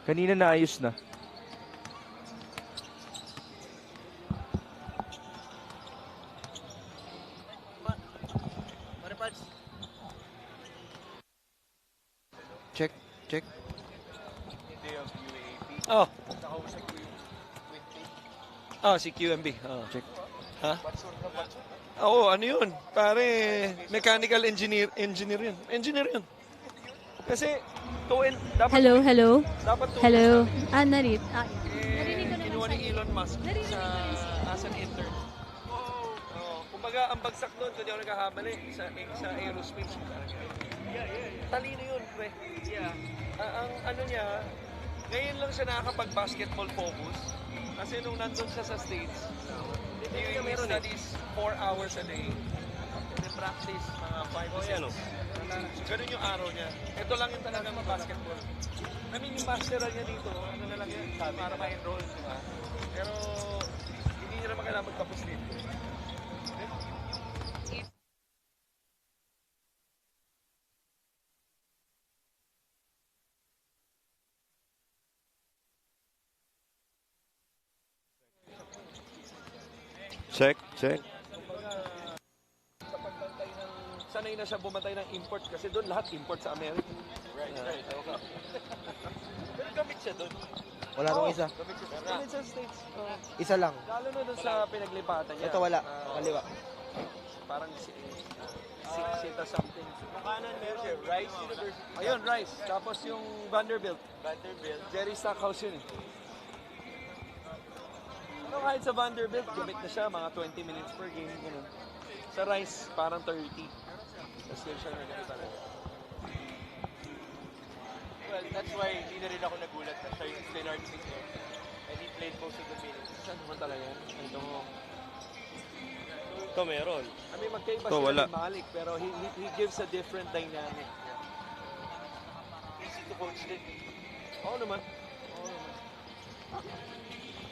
Kanina naayos na. Check, check. Oh. Oh, si QMB. Oh. Check. Ha? Oo, ano yun? Pare, mechanical engineer yun. Engineer yun. Kasi, dapat Hello, hello. Dapat Hello. narinig Narinig ko naman kinuha ni sa'yo. Elon Musk Narinig sa, ko naman sa'yo. as an intern. Oo. Kumbaga, ang bagsak doon, kung di ako nagkakamali, sa aerospace. Talino yun, pre. Yeah. Ang ano niya, ngayon lang siya nakakapag-basketball focus. Kasi nung nandun siya sa States, he studies 4 hours a day. They practice mga 5 to 6. So, ganun yung araw niya. Ito lang yung talagang basketball. I mean, yung masteral niya dito, ano na lang yan, para ma-enroll, di ba? Pero, hindi niya naman kailangan magtapos dito. Check, check. Sa pagbantay ng, sanay na siya bumantay ng import kasi doon lahat import sa America. Right. Pero gamit siya doon. Wala nung isa. Gamit sa States. Isa lang. Lalo na doon sa pinaglipatan niya. Ito wala. Kaliwa. Parang Sita something. Kanan meron siya, Rice University. Ayun, Rice. Tapos yung Vanderbilt. Jerry Stackhouse yun eh. Pero kahit sa Vanderbilt, gamit na siya mga 20 minutes per game. Ganun. Sa Rice, parang 30. Tapos yun siya nagkakita na. Well, that's why hindi na rin ako nagulat na siya yung Stillard 6. And he played most of the minutes. Siya naman talaga yan. Ito meron. I mean, magkaiba Ito, sila wala. ni Malik, pero he gives a different dynamic. Easy to coach din. Oo naman.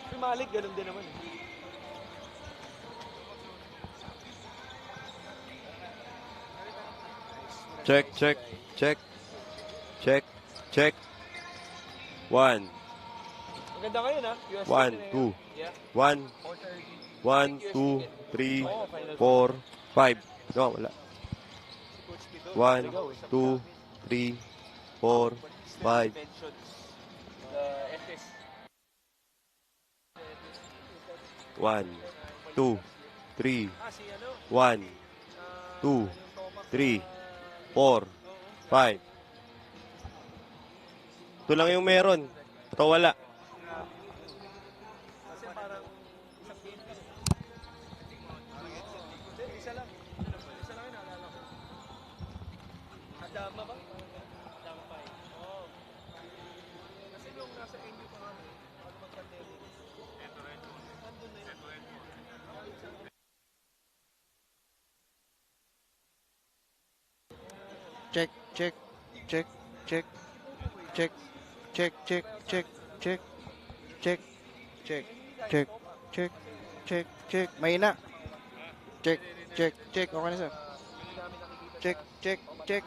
Si Malik, ganun din naman. Check, check, check. Check, check. 1, Maganda ngayon ha. US 1, 2. Yeah. 1, 1, 2, 3, 4, 5. No, wala. 1, 2, 3, 4, 5. Mentions the FS. 1, 2, 3, Ah, si ano? 1, 2, 3, 4, 5. Ito lang yung meron. Ito wala. Kasi parang isang game kasi. Hindi, isa lang. Isa lang yun, naalala ko. Adama ba? Adama pa eh. Oo. Kasi nung nasa NU pa kami, bago mag-pandemic, nandun na yun. Check, check, check, check, check, check, check, check, check, check, check, check, check, check, check. Mahina. Check, check, check. Okay na sir. Check, check, check.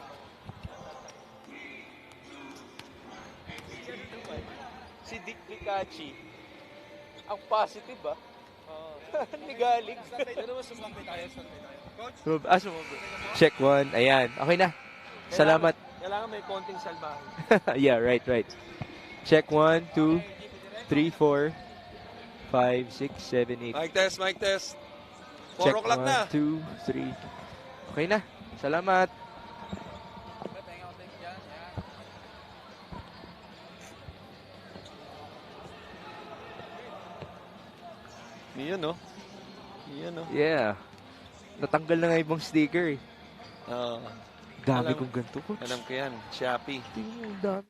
Si Dick Licachi, ang positive ba? Nigalig. Check 1. Ayan. Okay na. Salamat. Kailangan may konting salbahe. Yeah, right. Check 1, 2, 3, 4, 5, 6, 7, 8. Mic test, mic test. 4 Check o'clock 1, na. 2, 3. Okay na. Salamat. Iyan no? Iyan no? Yeah. Natanggal na nga ibang sticker eh. Oo. Dami Alam- kong ganito. Coach. Alam ko yan. Shopee. Tingnan mo, dami.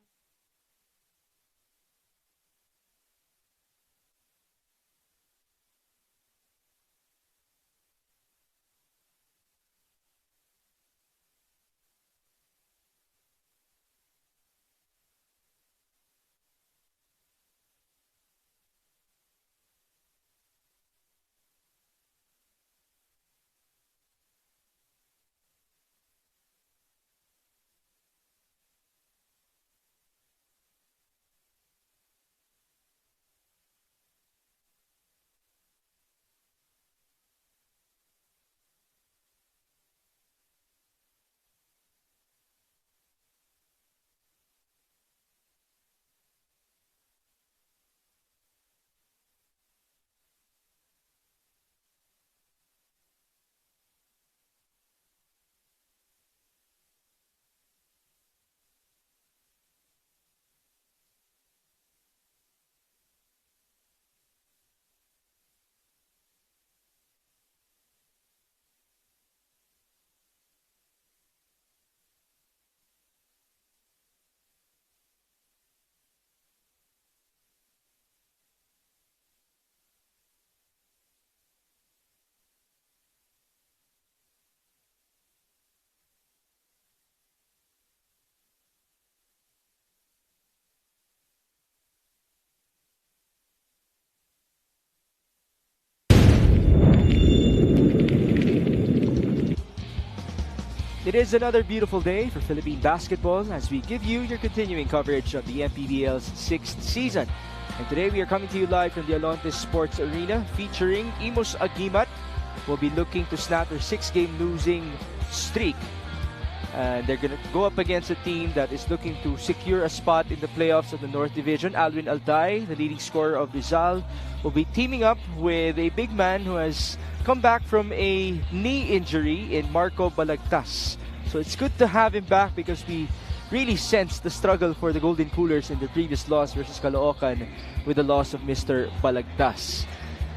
It is another beautiful day for Philippine basketball as we give you your continuing coverage of the MPBL's 6th season. And today we are coming to you live from the Alontes Sports Arena featuring Imus Agimat. Will be looking to snap their 6-game losing streak. And they're going to go up against a team that is looking to secure a spot in the playoffs of the North Division. Alwin Alday, the leading scorer of Rizal, will be teaming up with a big man who has come back from a knee injury in Marco Balagtas. So it's good to have him back because we really sensed the struggle for the Golden Coolers in the previous loss versus Caloocan with the loss of Mr. Balagtas.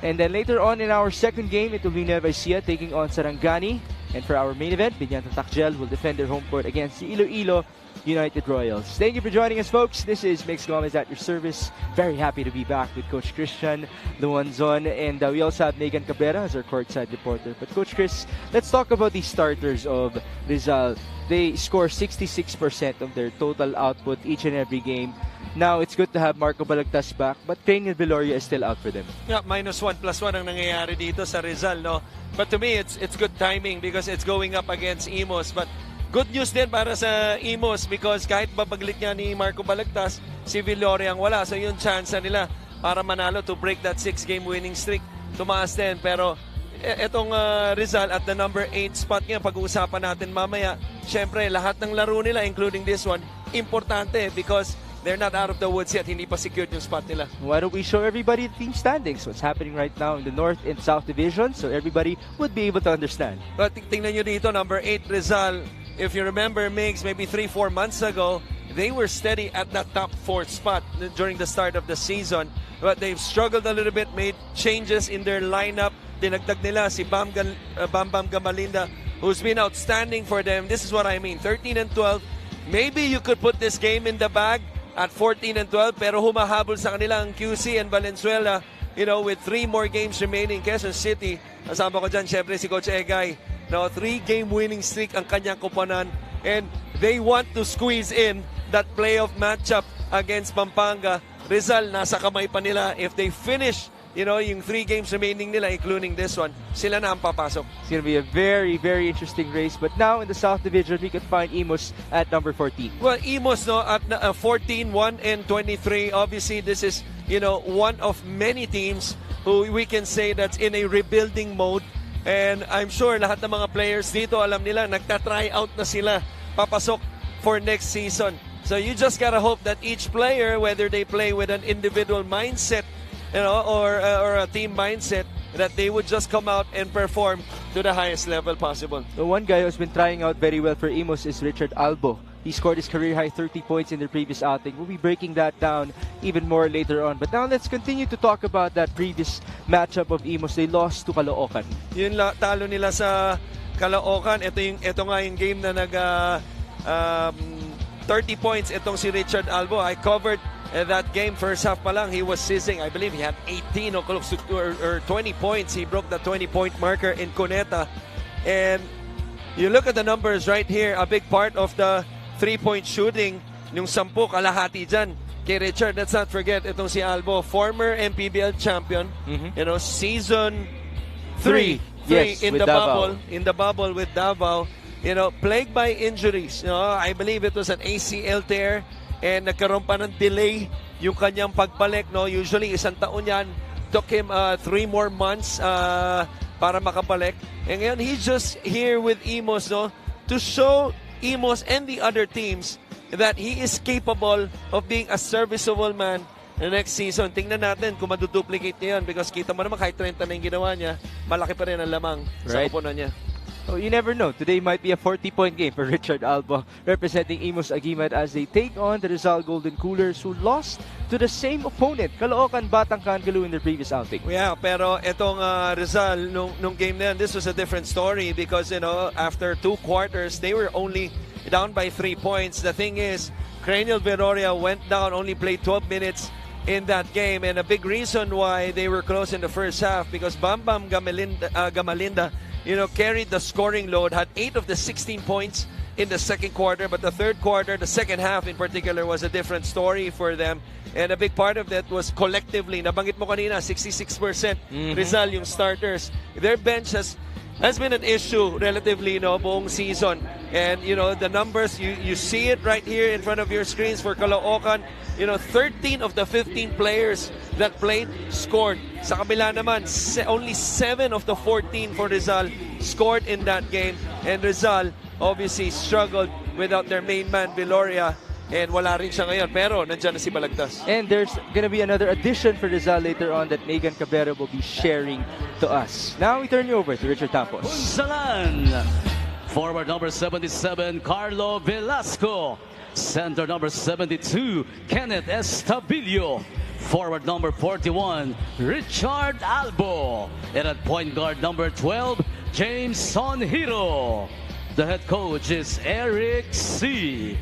And then later on in our second game, it will be Nueva Ecija taking on Sarangani. And for our main event, Binyanta Takjel will defend their home court against the Iloilo United Royals. Thank you for joining us, folks. This is Mix Gomez at your service. Very happy to be back with Coach Christian Luanzon. And we also have Megan Cabrera as our courtside reporter. But Coach Chris, let's talk about the starters of Rizal. They score 66% of their total output each and every game. Now, it's good to have Marco Balagtas back, but Craniel Viloria is still out for them. Yeah, -1+1 ang nangyayari dito sa Rizal, no? But to me, it's good timing because it's going up against Imus. But good news din para sa Imus because kahit babaglit nga ni Marco Balagtas, si Viloria ang wala. So yung chance nila para manalo to break that 6-game winning streak, tumaas din. Pero etong Rizal at the number 8 spot nga, pag-uusapan natin mamaya. Siyempre, lahat ng laro nila, including this one, importante because they're not out of the woods yet. Hindi pa secured yung spot nila. Why don't we show everybody the team standings? What's happening right now in the North and South Division so everybody would be able to understand. But tingnan nyo dito, number 8 Rizal. If you remember, Migs, maybe 3-4 months ago, they were steady at that top 4 spot during the start of the season. But they've struggled a little bit, made changes in their lineup. Dinagdag nila si Bam Bam Gamalinda, who's been outstanding for them. This is what I mean, 13-12. Maybe you could put this game in the bag at 14-12, pero humahabol sa kanila ang QC and Valenzuela, you know, with 3 more games remaining. Quezon City, kasama ko dyan, syempre si Coach Egay, no, 3-game winning streak ang kanyang koponan, and they want to squeeze in that playoff matchup against Pampanga. Rizal, nasa kamay pa nila. If they finish, you know, yung 3 games remaining nila, including this one, sila na ang papasok. It's going to be a very, very interesting race. But now in the South Division, we can find Imus at number 14. Well, Imus, no, at 14, 1-23. Obviously, this is, you know, one of many teams who we can say that's in a rebuilding mode. And I'm sure lahat ng mga players dito, alam nila, nagta-try out na sila papasok for next season. So you just gotta hope that each player, whether they play with an individual mindset, you know, or a team mindset, that they would just come out and perform to the highest level possible. The one guy who's been trying out very well for Imus is Richard Albo. He scored his career-high 30 points in their previous outing. We'll be breaking that down even more later on. But now let's continue to talk about that previous matchup of Imus. They lost to Caloocan. Yun talo nila sa Caloocan. Ito nga yung game na 30 points itong si Richard Albo. I covered that game. First half pa lang, he was sizzling. I believe he had 18 or close to or 20 points. He broke the 20-point marker in Cuneta. And you look at the numbers right here, a big part of the 3-point shooting, yung 10 kalahati dyan kay Richard. Let's not forget, itong si Albo, former MPBL champion, you know, season 3 yes, in the Davao. bubble with Davao, you know, plagued by injuries. You know, I believe it was an ACL tear. And nagkaroon pa ng delay yung kanyang pagbalik, no? Usually, 1 taon yan. Took him 3 more months para makabalik. And ngayon, he's just here with Imus, no? To show Imus and the other teams that he is capable of being a serviceable man the next season. Tingnan natin kung maduduplicate niya yan because kita mo naman kahit 30 na yung ginawa niya, malaki pa rin ang lamang sa koponan niya. Oh, you never know. Today might be a 40-point game for Richard Alba representing Imus Agimat as they take on the Rizal Golden Coolers who lost to the same opponent, Caloocan Batang Kangalu, in their previous outing. Yeah, pero itong Rizal, nung game na yan, this was a different story because, you know, after 2 quarters, they were only down by 3 points. The thing is, Craniel Viloria went down, only played 12 minutes in that game, and a big reason why they were close in the first half because Bam Bam Gamalinda, you know, carried the scoring load, had 8 of the 16 points in the second quarter, but the third quarter, the second half in particular, was a different story for them. And a big part of that was collectively, nabanggit mo kanina, 66% Rizal yung starters. Their bench has has been an issue relatively, buong season. And, the numbers, you see it right here in front of your screens for Caloocan. 13 of the 15 players that played scored. Sa kabila naman, only 7 of the 14 for Rizal scored in that game. And Rizal obviously struggled without their main man, Viloria. And wala rin siya ngayon, pero nandyan na si Balagtas. And there's gonna be another addition for Rizal later on that Megan Cabrera will be sharing to us. Now we turn you over to Richard Tampos. Punsalan. Forward number 77, Carlo Velasco. Center number 72, Kenneth Estabilio. Forward number 41, Richard Albo. And at point guard number 12, James Sonhiro. The head coach is Eric C.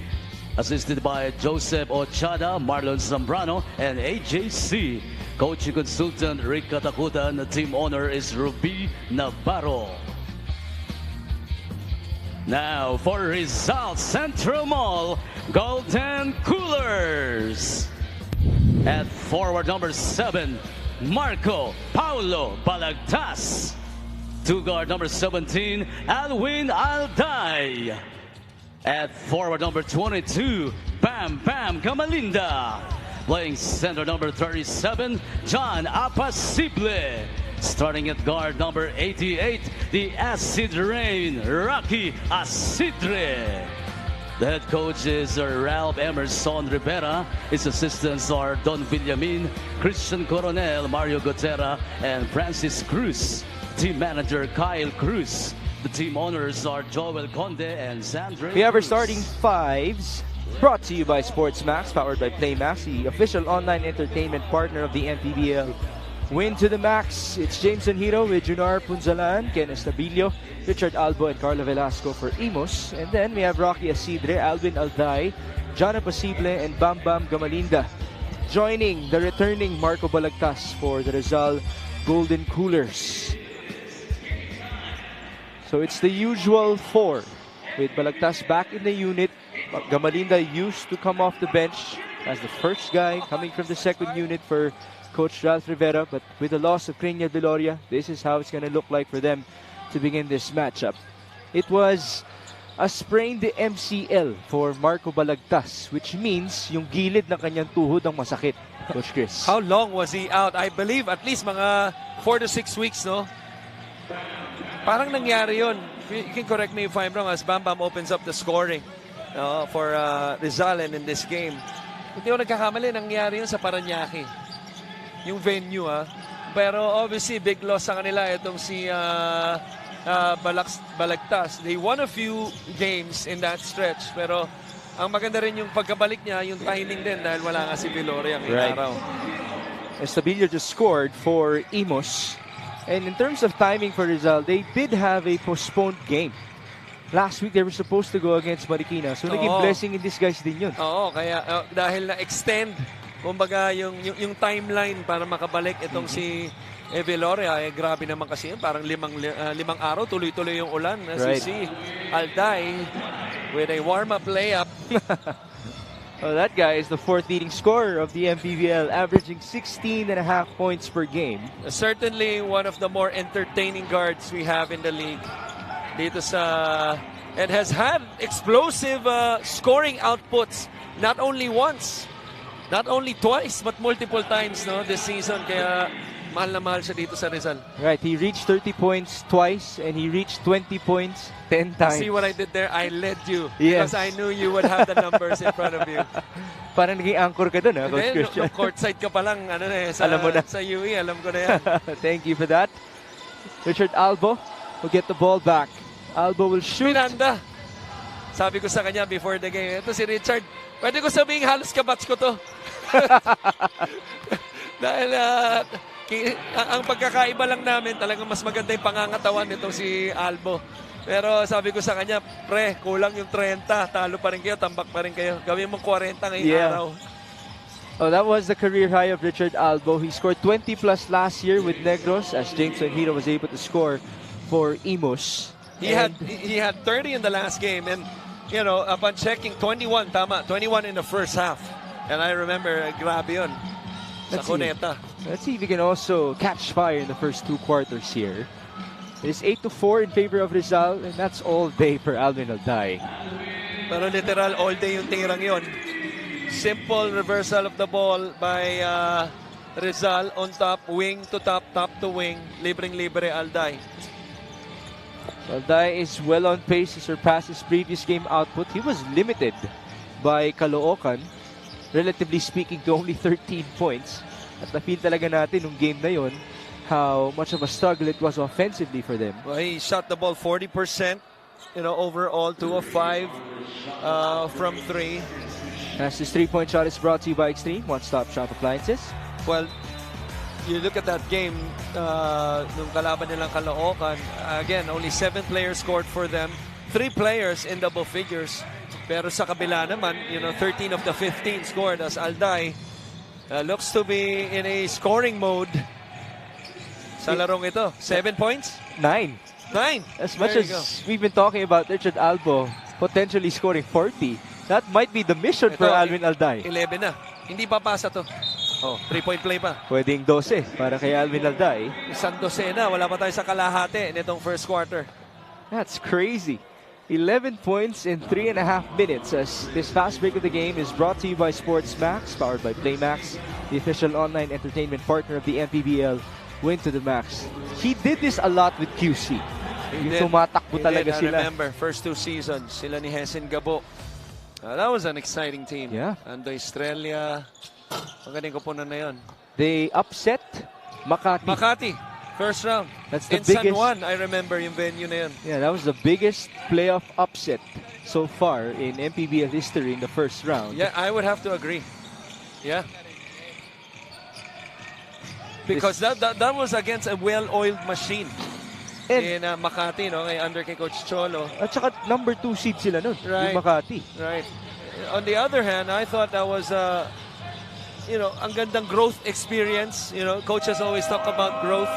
Assisted by Joseph Ochada, Marlon Zambrano, and AJC. Coaching consultant Rick Katakutan. The team owner is Ruby Navarro. Now for Rizal Central Mall, Golden Coolers. At forward number 7, Marco Paulo Balagtas. Two guard number 17, Alwin Alday. At forward number 22, Bam Bam Gamalinda. Playing center number 37, John Apasible. Starting at guard number 88, the Acid Rain, Rocky Asidre. The head coach is Ralph Emerson Rivera. His assistants are Don Villamin, Christian Coronel, Mario Gotera, and Francis Cruz. Team manager Kyle Cruz. The team owners are Joel Conde and Sandra. We have our starting fives. Brought to you by Sports Max, powered by Playmax, the official online entertainment partner of the MPBL. Win to the max. It's James Sonhiro with Junar Punzalan, Ken Estabilio, Richard Albo, and Carlo Velasco for Imus. And then we have Rocky Asidre, Alvin Alday, John Apasible, and Bam Bam Gamalinda. Joining the returning Marco Balagtas for the Rizal Golden Coolers. So it's the usual 4 with Balagtas back in the unit. Gamalinda used to come off the bench as the first guy coming from the second unit for Coach Ralph Rivera, but with the loss of Crenia Viloria, this is how it's going to look like for them to begin this matchup. It was a sprained MCL for Marco Balagtas, which means yung gilid ng kanyang tuhod ang masakit, Coach Chris. How long was he out? I believe at least mga 4 to 6 weeks, no? Parang nangyari yun. You can correct me if I'm wrong as Bam Bam opens up the scoring for Rizal and in this game. Hindi ako nagkakamali, nangyari yun sa Paranaque. Yung venue, Pero obviously, big loss sa kanila itong si Balagtas. They won a few games in that stretch. Pero ang maganda rin yung pagkabalik niya, yung timing din dahil wala nga si Viloria ngayong araw. Estabilio just scored for Imus. And in terms of timing for Rizal, they did have a postponed game. Last week, they were supposed to go against Marikina. So, naging blessing in disguise din yun. Oo, kaya dahil na-extend, kumbaga, yung timeline para makabalik itong si Viloria, grabe naman kasi yun. Parang limang araw, tuloy-tuloy yung ulan. As you see, Alday with a warm-up layup. Well, that guy is the 4th leading scorer of the MPBL, averaging 16.5 points per game. Certainly one of the more entertaining guards we have in the league. Dito sa... And has had explosive scoring outputs, not only once, not only twice, but multiple times this season. Kaya mahal na mahal siya dito sa Rizal. Right, he reached 30 points twice and he reached 20 points 10 times. See what I did there? I led you. Yes. Because I knew you would have the numbers in front of you. Parang naging anchor ka dun, Coach Christian? No, courtside ka pa lang, alam mo na. Sa UE, alam ko na yan. Thank you for that. Richard Albo will get the ball back. Albo will shoot. Miranda. Sabi ko sa kanya before the game, ito si Richard, pwede ko sabihin halos kabatch ko to. Dahil ang pagkakaiba lang namin, talagang mas maganda yung pangangatawan nitong si Albo. Pero sabi ko sa kanya, pre, kulang yung 30, talo pa rin kayo, tambak pa rin kayo. Gawin mong 40 ngayong araw. Oh, that was the career high of Richard Albo. He scored 20 plus last year with Negros as James Sonhiro was able to score for Imus. He had 30 in the last game, and upon checking, 21 in the first half. And I remember, grabe yun. Sa Cuneta. Let's see if he can also catch fire in the first 2 quarters here. It is 8-4 in favor of Rizal, and that's all day for Alvin Alday. Pero literal, all day yung tirang yon. Simple reversal of the ball by Rizal on top, wing to top, top to wing. Libreng-libre Alday. Alday is well on pace to surpass his previous game output. He was limited by Caloocan, relatively speaking, to only 13 points. At na-feel talaga natin nung game na yon how much of a struggle it was offensively for them. Well, he shot the ball 40%, overall, 2 of 5 from 3. As this 3-point shot is brought to you by Extreme, one-stop shop appliances. Well, you look at that game, nung kalaban nilang Caloocan, again, only 7 players scored for them. 3 players in double figures. Pero sa kabila naman, 13 of the 15 scored as Alday looks to be in a scoring mode sa larong ito. 7 points? 9. 9. As much as we've been talking about Richard Albo potentially scoring 40, that might be the mission for Alvin Alday. 11 na. Hindi papasa to. 3-point play pa. Pwedeng 12 para kay Alvin Alday. Isang dosena. Wala pa tayo sa kalahati nitong first quarter. That's crazy. 11 points in 3.5 minutes as this fast break of the game is brought to you by Sports Max, powered by Playmax, the official online entertainment partner of the MPBL. Win to the max. He did this a lot with QC. Yung tumatakbo talaga sila. I remember, first 2 seasons, sila ni Hesen Gabo. That was an exciting team. Yeah. Ando Estrella. Magaling koponan na yun. They upset Makati. Makati, first round. That's the in biggest. San Juan, I remember yung venue na yun. Yeah, that was the biggest playoff upset so far in MPBL history in the first round. Yeah, I would have to agree. Yeah. Because that was against a well-oiled machine. In Makati, under kay Coach Cholo. At saka number 2 seed sila nun, right. yung Makati. Right. On the other hand, I thought that was, ang gandang growth experience. Coaches always talk about growth.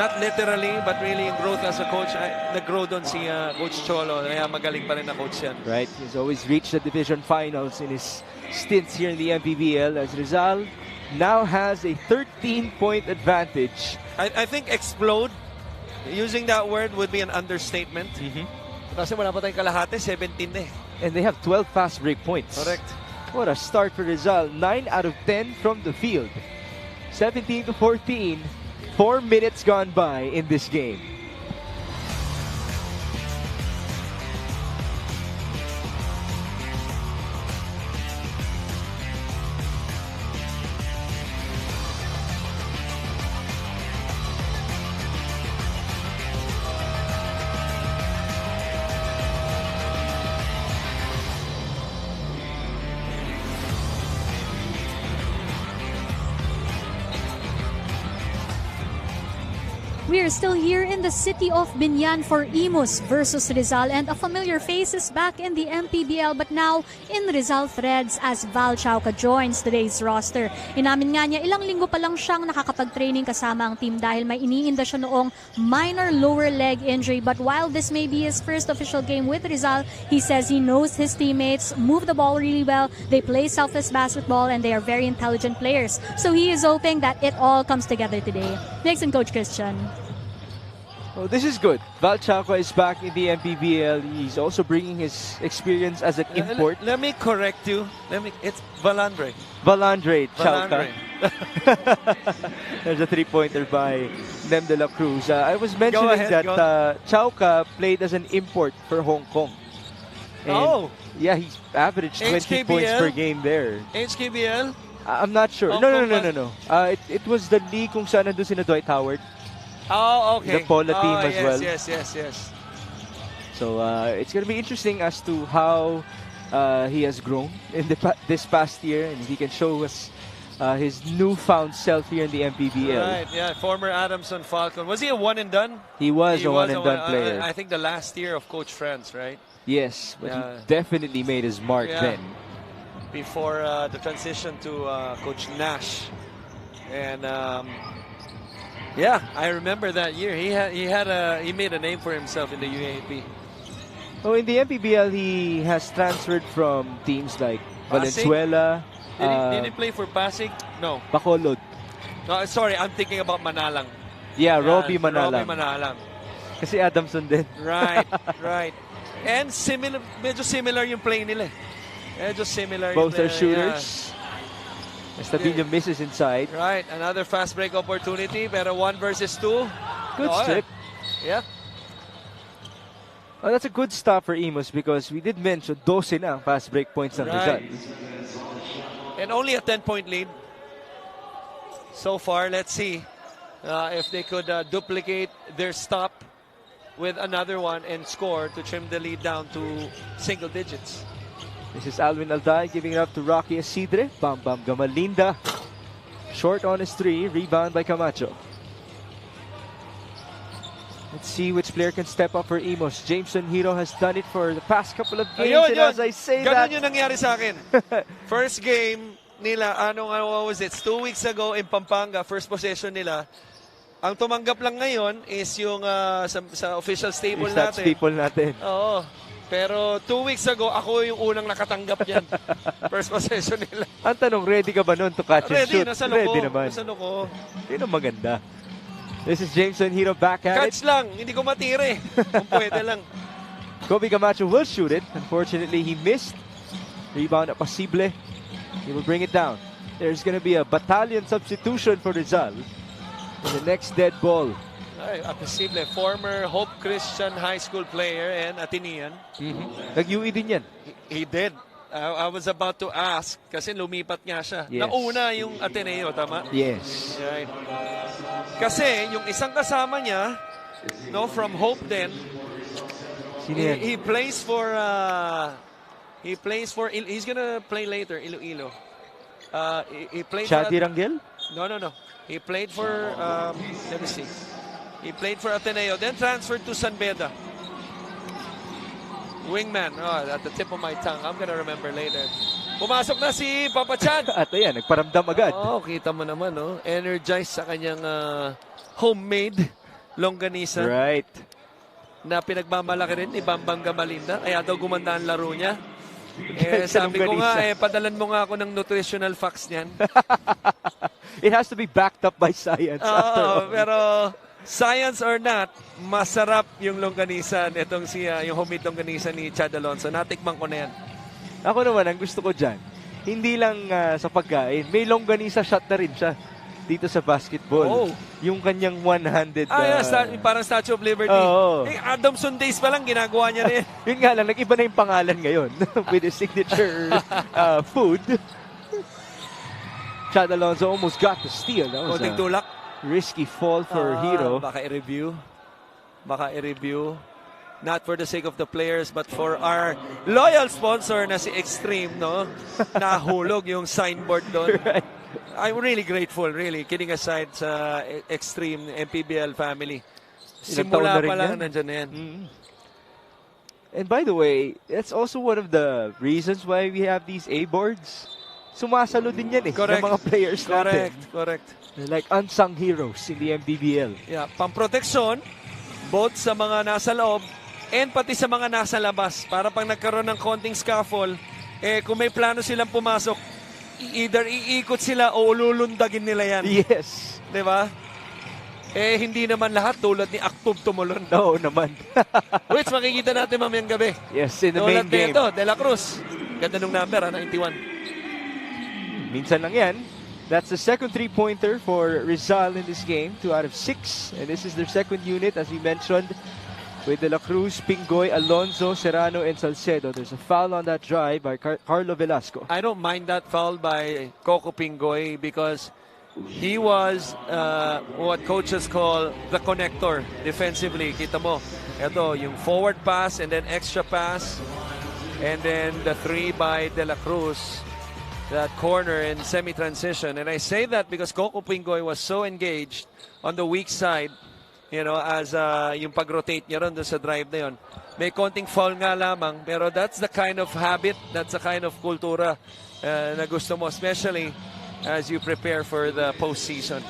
Not literally, but really in growth as a coach. Nag-grow doon si Coach Cholo. Kaya magaling pa rin na coach yan. Right. He's always reached the division finals in his stints here in the MPBL as Rizal now has a 13-point advantage. I think explode, using that word would be an understatement. Kasi wala pa tayong kalahati, 17 na eh. And they have 12 fast break points. Correct. What a start for Rizal. 9 out of 10 from the field. 17-14. 4 minutes gone by in this game. We are still here in the city of Binyan for Imus versus Rizal, and a familiar face is back in the MPBL but now in Rizal Threads as Val Chauca joins today's roster. Inamin nga niya ilang linggo pa lang siyang nakakapag-training kasama ang team dahil may iniinda siya noong minor lower leg injury, but while this may be his first official game with Rizal, he says he knows his teammates move the ball really well, they play selfless basketball, and they are very intelligent players. So he is hoping that it all comes together today. Next in Coach Christian. Oh, this is good. Val Chauca is back in the MPBL. He's also bringing his experience as an import. Let me correct you. It's Valandre. Valandre Chauca. Valandre. There's a 3-pointer by Nem de la Cruz. I was mentioning that Chauca played as an import for Hong Kong. And yeah, he averaged 20 points per game there. HKBL? I'm not sure. No. It was the league kung saan nandun sina Dwight Howard. Oh, okay. The Paula team as well. Yes. So it's going to be interesting as to how he has grown in this past year, and he can show us his newfound self here in the MPBL. Right, yeah. Former Adamson Falcon. Was he a one and done? He was a one and done player. I think the last year of Coach Franz, right? Yes, but he definitely made his mark then. Before the transition to Coach Nash. And yeah, I remember that year. He made a name for himself in the UAAP. Oh, in the MPBL, he has transferred from teams like Pasig? Valenzuela. Did he play for Pasig? No. Bacolod. No, sorry, I'm thinking about Manalang. Yeah, Robbie Manalang. Robbie Manalang. Kasi Adamson din. Right, right. And medyo similar yung play nila. Medyo similar. Both yung are shooters. Estadillo misses inside. Right, another fast break opportunity, pero 1 versus 2. Good strip. Yeah. Oh, that's a good stop for Imus because we did mention 12 na ang fast break points ng Rizal. And only a 10-point lead. So far, let's see if they could duplicate their stop with another one and score to trim the lead down to single digits. This is Alvin Alday giving it up to Rocky Isidre. Bam Bam Gamalinda. Short on his 3. Rebound by Camacho. Let's see which player can step up for Imus. Jameson Hero has done it for the past couple of games. Ayun, and yun. as I say Ganun yung nangyari sa akin. First game nila, what was it? 2 weeks ago in Pampanga, first possession nila. Ang tumanggap lang ngayon is yung sa official stable natin. People natin. Oo. Pero 2 weeks ago, ako yung unang nakatanggap yan. First possession nila. Ang tanong, ready ka ba nun to catch and shoot? Nasa loko. Ready naman. Nasa loko. Yun ang maganda. This is Jameson Hero back at Catch lang. Hindi ko matire. Kung pwede lang. Kobe Camacho will shoot it. Unfortunately, he missed. Rebound at Pasible. He will bring it down. There's going to be a battalion substitution for Rizal in the next dead ball. Ay, Pasible, former Hope Christian High School player and Atenean. Nag-UE din yan. He did. I was about to ask kasi lumipat nga siya. Yes. Nauna yung Ateneo, tama? Yes. Right. Kasi yung isang kasama niya, no, from Hope then, Sino yan? he plays for he's gonna play later Iloilo. He played Shadi for Rangel? No. He played for let me see. He played for Ateneo, then transferred to San Beda. Wingman, at the tip of my tongue. I'm gonna remember later. Pumasok na si Papa Chan. At ayan, nagparamdam agad. Kita mo naman, energized sa kanyang homemade longganisa. Right. Na pinagmamalaki rin ni Bambang Gamalinda. Kaya daw gumanda ang laro niya. Sa Sabi ko longganisa. nga, padalan mo nga ako ng nutritional facts niyan. It has to be backed up by science after all. Pero science or not, masarap yung longganisa nitong yung homemade longganisa ni Chad Alonso. Natikman ko na yan. Ako naman, ang gusto ko dyan, hindi lang sa pagkain, may longganisa shot na rin siya dito sa basketball. Yung kanyang one-handed... parang Statue of Liberty. Adamson days pa lang, ginagawa niya rin. Yun nga lang, nag-iba na yung pangalan ngayon with his signature food. Chad Alonso almost got the steal. That was Konting tulak. Risky fall for Hero. Baka i-review. Not for the sake of the players, but for our loyal sponsor na si Extreme, no? Nahulog yung signboard doon. Right. I'm really grateful, really. Kidding aside sa Extreme MPBL family. Simula pa lang nandiyan na yan. And by the way, that's also one of the reasons why we have these A-boards. Sumasalo din yan Correct. ng mga players natin. Correct. They're like unsung heroes in the MPBL. Yeah, pamproteksyon, both sa mga nasa loob and pati sa mga nasa labas. Para pag nagkaroon ng konting scuffle, kung may plano silang pumasok, either iikot sila o ululundagin nila yan. Yes. Diba? Hindi naman lahat tulad ni Aktub tumulon. No naman. Which makikita natin mamayang gabi. Yes, in the main game. Ito, De La Cruz. Ganda nung number, 91. Minsan lang yan. That's the second three-pointer for Rizal in this game. 2 out of 6. And this is their second unit, as we mentioned, with De La Cruz, Pingoy, Alonso, Serrano, and Salcedo. There's a foul on that drive by Carlo Velasco. I don't mind that foul by Coco Pingoy because he was what coaches call the connector defensively. Kita mo, ito, yung forward pass and then extra pass. And then the 3 by De La Cruz. That corner in semi-transition. And I say that because Coco Pingoy was so engaged on the weak side, as yung pag-rotate niya ron doon sa drive na yun. May konting foul nga lamang, pero that's the kind of habit, that's the kind of kultura na gusto mo, especially as you prepare for the postseason.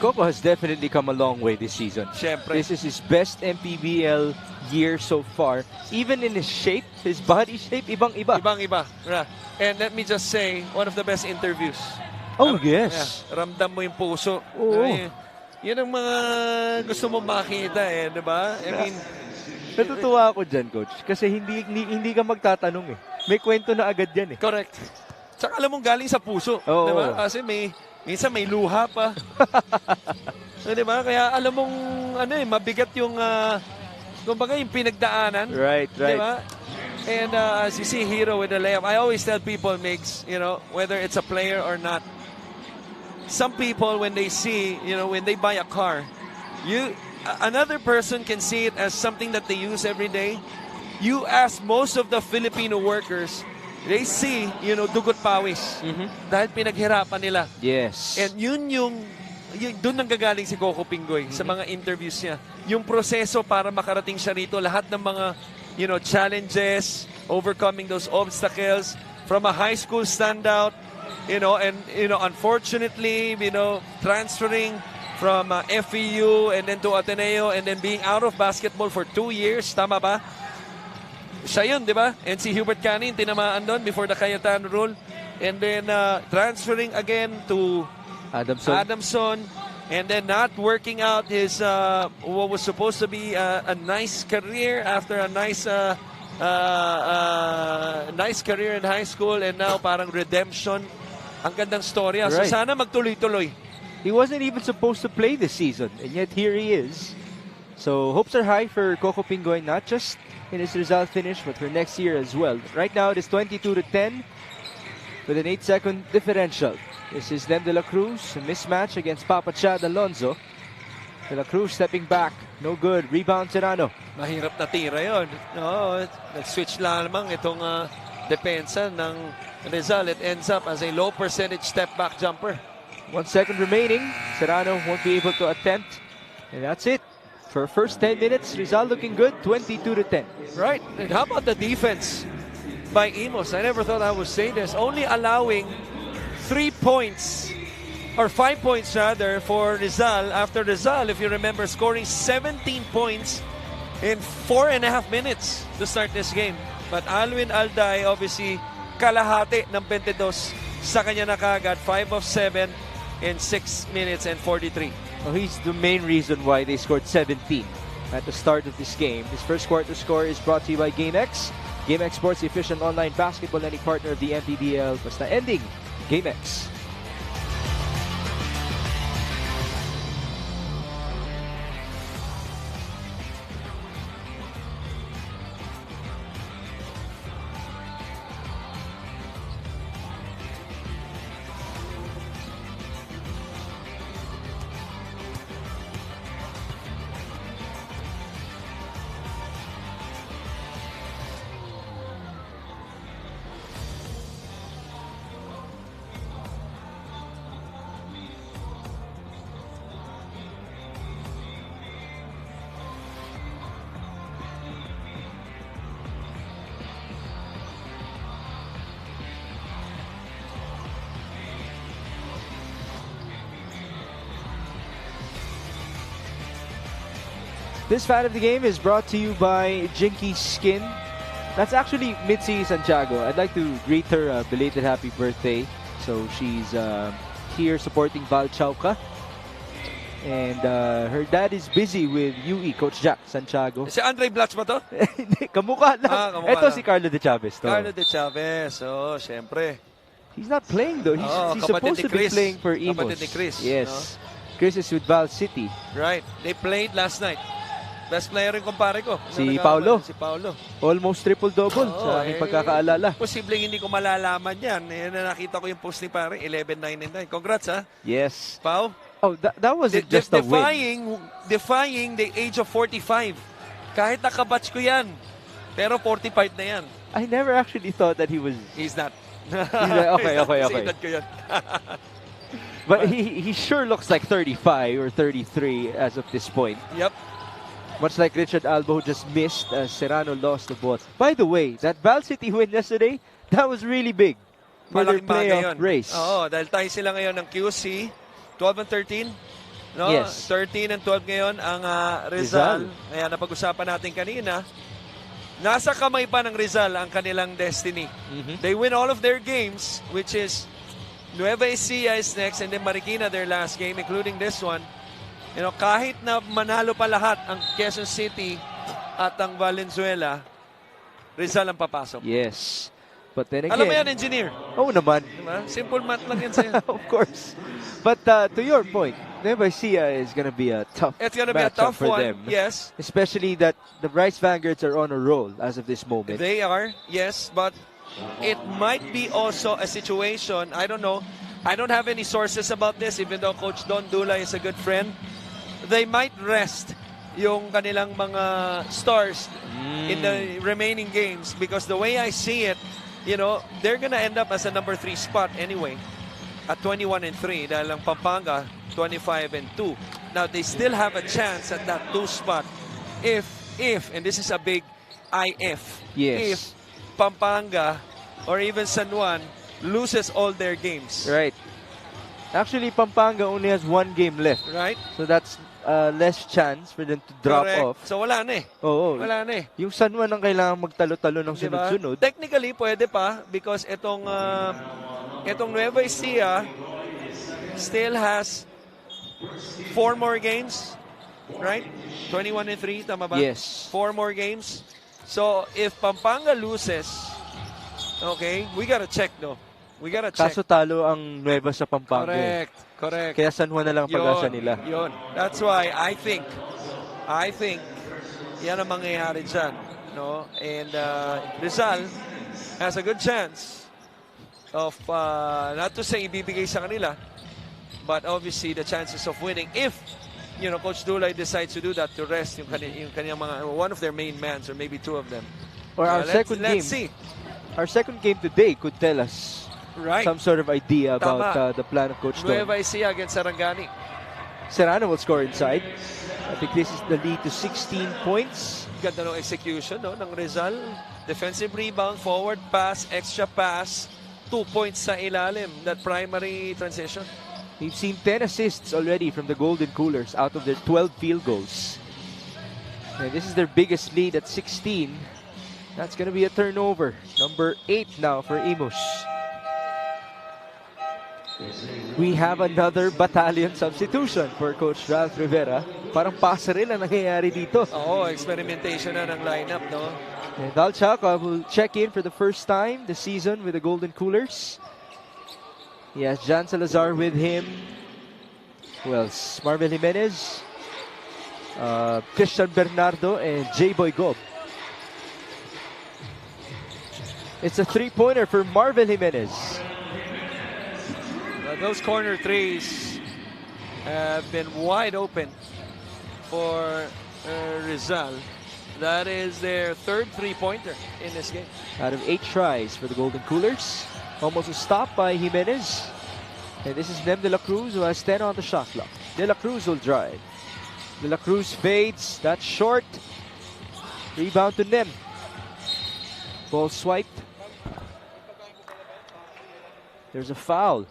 Coco has definitely come a long way this season. Siyempre. This is his best MPBL year so far. Even in his shape, his body shape, ibang-iba. Ibang-iba. And let me just say, one of the best interviews. Oh, yes. Ramdam mo yung puso. Oo. Yan ang mga gusto mong makita di ba? I mean, Natutuwa ako dyan, Coach. Kasi hindi ka magtatanong eh. May kwento na agad yan eh. correct. Tsaka alam mong galing sa puso. Oo. Di ba? Kasi minsan may luha pa. Di ba? Kaya alam mong, mabigat yung, kumbaga yung pinagdaanan. Right. Di ba? And as you see Hero with the layup, I always tell people, Migs, whether it's a player or not, some people, when they see, when they buy a car, another person can see it as something that they use every day. You ask most of the Filipino workers, they see, dugot pawis. Dahil pinaghirapan nila. Yes. And doon nanggagaling si Coco Pinggoy sa mga interviews niya. Yung proseso para makarating siya rito, lahat ng mga, challenges, overcoming those obstacles, from a high school standout, unfortunately, transferring from FEU and then to Ateneo and then being out of basketball for 2 years. Tama ba? Siya yun, di ba? And si Hubert Canin, tinamaan doon before the Cayetano rule. And then transferring again to Adamson. And then not working out his, what was supposed to be a nice career after a nice career in high school. And now parang redemption. Ang gandang storya. So Right. sana magtuloy-tuloy. He wasn't even supposed to play this season, and yet here he is. So hopes are high for Coco Pinggoy, not just in his Rizal finish, but for next year as well. Right now it is 22-10 with an 8-second differential. This is then De La Cruz, a mismatch against Papa Chad Alonzo. De La Cruz stepping back, no good. Rebound Serrano. Mahirap na tira yun. No, nag-switch lamang itong depensa ng Rizal. It ends up as a low percentage step back jumper. 1 second remaining. Serrano won't be able to attempt. And that's it. For first 10 minutes, Rizal looking good, 22-10. Right. And how about the defense by Imus? I never thought I would say this. Only allowing 3 points, or 5 points rather, for Rizal. After Rizal, if you remember, scoring 17 points in 4.5 minutes to start this game. But Alwin Alday, obviously, kalahati ng 22 sa kanya na kagad. 5 of 7 in 6 minutes and 43. Well, he's the main reason why they scored 17 at the start of this game. This first quarter score is brought to you by GameX. GameX Sports, the official online basketball lending partner of the MPBL. Basta ending, GameX. This fan of the game is brought to you by Jinky Skin. That's actually Mitzi Santiago. I'd like to greet her a belated happy birthday. So she's here supporting Val Chauca. And her dad is busy with UE, Coach Jack Santiago. Si Andre Blatch ba to? Hindi, kamukha lang. Kamukha Ito lang. si Carlo De Chavez. To. Carlo De Chavez. Oh, syempre. He's not playing though. He's supposed to be playing for Imus. Kapatid ni Chris. Yes. Chris is with Val City. Right. They played last night. Best player yung kumpare ko. Si Paulo. Si Paulo. Almost triple-double sa aking pagkakaalala. Posibleng hindi ko malalaman yan. Nakita ko yung post ni pare, 11-9-9. Congrats, ha? Yes. Pau? Oh, that wasn't just a win. Defying the age of 45. Kahit nakabatch ko yan. Pero 45 na yan. I never actually thought that he was... He's not. Okay. Kasi edad ko yan. But he sure looks like 35 or 33 as of this point. Yep. Much like Richard Albo, who just missed as Serrano lost the ball. By the way, that Val City win yesterday, that was really big for their Malaking bagay playoff yun. race. Oo, dahil tayo sila ngayon ng QC, 12 and 13. No? Yes. 13 and 12 ngayon ang Rizal. Kaya napag-usapan natin kanina, nasa kamay pa ng Rizal ang kanilang destiny. They win all of their games, which is Nueva Ecija is next and then Marikina their last game, including this one. Kahit na manalo pa lahat ang Quezon City at ang Valenzuela, Rizal ang papasok. Yes. But then again... Alam mo yan, engineer. Oo naman. Diba? Simple math lang yan sa'yo. Of course. But to your point, Nueva Ecija is going to be a tough It's going to be a matchup tough for one, them. yes. Especially that the Bryce Vanguards are on a roll as of this moment. They are, yes, but it might be also a situation, I don't know, I don't have any sources about this, even though Coach Don Dula is a good friend. They might rest yung kanilang mga stars in the remaining games because the way I see it, they're gonna end up as a number 3 spot anyway at 21-3 dahil ang Pampanga 25-2. Now they still have a chance at that 2 spot if and this is a big if Yes. Pampanga or even San Juan loses all their games. Right. Actually, Pampanga only has 1 game left. Right? So that's less chance for them to drop Correct. off. So wala na eh. Oo. Wala na eh. Yung San Juan ang kailangan magtalo-talo ng Diba? sunod-sunod. Technically, pwede pa because itong Nueva Ecija still has 4 more games, right? 21-3, tama ba? Yes. 4 more games. So, if Pampanga loses, okay, we gotta check, no? We gotta check. Kaso talo ang Nueva sa Pampanga. Correct. Kaya San Juan na lang ang pag-asa nila. Yun. That's why I think yan ang mangyayari dyan, no? And Rizal has a good chance of, not to say ibibigay sa kanila, but obviously the chances of winning if, Coach Dulay decides to do that to rest yung kanyang mga, one of their main mans or maybe 2 of them. Or our second game. Let's see. Our second game today could tell us some sort of idea about the plan of Coach Don. Nueva Ecija against Sarangani. Serrano will score inside. I think this is the lead to 16 points. Ganda ng execution ng Rizal. Defensive rebound, forward pass, extra pass, 2 points sa ilalim. That primary transition. We've seen 10 assists already from the Golden Coolers out of their 12 field goals. And this is their biggest lead at 16. That's going to be a turnover. Number 8 now for Imus. We have another battalion substitution for Coach Ralph Rivera. Parang pasa rin ang nangyayari dito. Oo, experimentation na ng lineup, no? And Dalchaka will check in for the first time this season with the Golden Coolers. He has Jan Salazar with him. Who else? Marvel Jimenez, Christian Bernardo, and J-Boy Gob. It's a 3-pointer for Marvel Jimenez. Those corner threes have been wide open for Rizal. That is their 3rd 3-pointer in this game. Out of 8 tries for the Golden Coolers. Almost a stop by Jimenez. And this is Nem De La Cruz who has 10 on the shot clock. De La Cruz will drive. De La Cruz fades. That's short. Rebound to Nem. Ball swiped. There's a foul.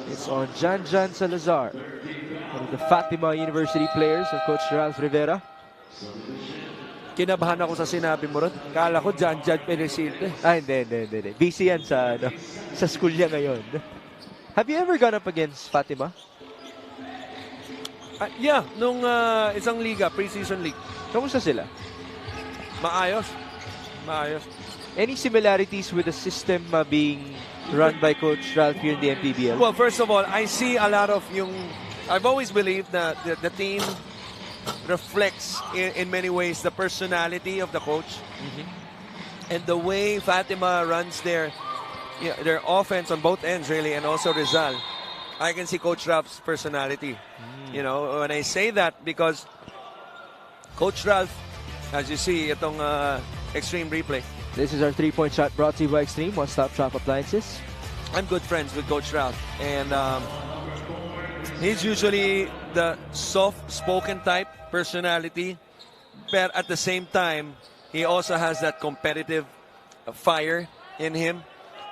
It's on Jan Salazar, one of the Fatima University players of Coach Ralph Rivera. Kinabahan ako sa sinabi mo ron. Kala ko Jan Perecilde. Hindi. Busy yan sa school niya ngayon. Have you ever gone up against Fatima? Yeah, nung isang liga, pre-season league. Kamusta sila? Maayos. Any similarities with the system being run by Coach Ralph here in the MPBL? Well, first of all, I see a lot of I've always believed that the team reflects in many ways the personality of the coach. And the way Fatima runs their offense on both ends, really, and also Rizal. I can see Coach Ralph's personality. When I say that, because Coach Ralph, as you see, itong Extreme Replay. This is our 3-point shot brought to you by Extreme One-Stop Shop Appliances. I'm good friends with Coach Ralph, and he's usually the soft-spoken type personality, but at the same time, he also has that competitive fire in him.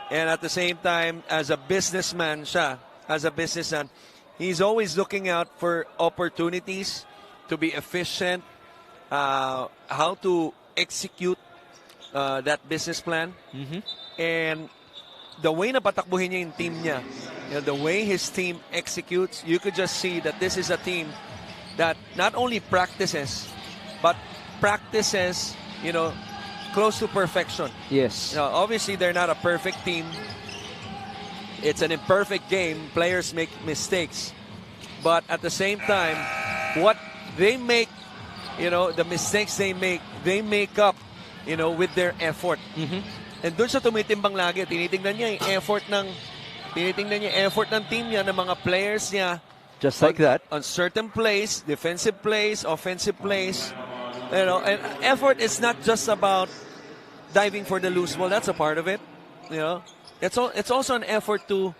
And at the same time, as a businessman, he's always looking out for opportunities to be efficient, how to execute that business plan. And the way na patakbuhin niya yung team niya You know, the way his team executes, you could just see that this is a team that not only practices, but practices, you know, close to perfection. Yes. Now, obviously, they're not a perfect team. It's an imperfect game. Players make mistakes. But at the same time, what they make, you know, the mistakes they make up, you know, with their effort. And doon siya tumitimbang lagi. Tinitingnan niya yung effort ng team niya, ng mga players niya. Just like that. On certain plays, defensive plays, offensive plays. You know, and effort is not just about diving for the loose ball. That's a part of it. You know, it's also an effort to,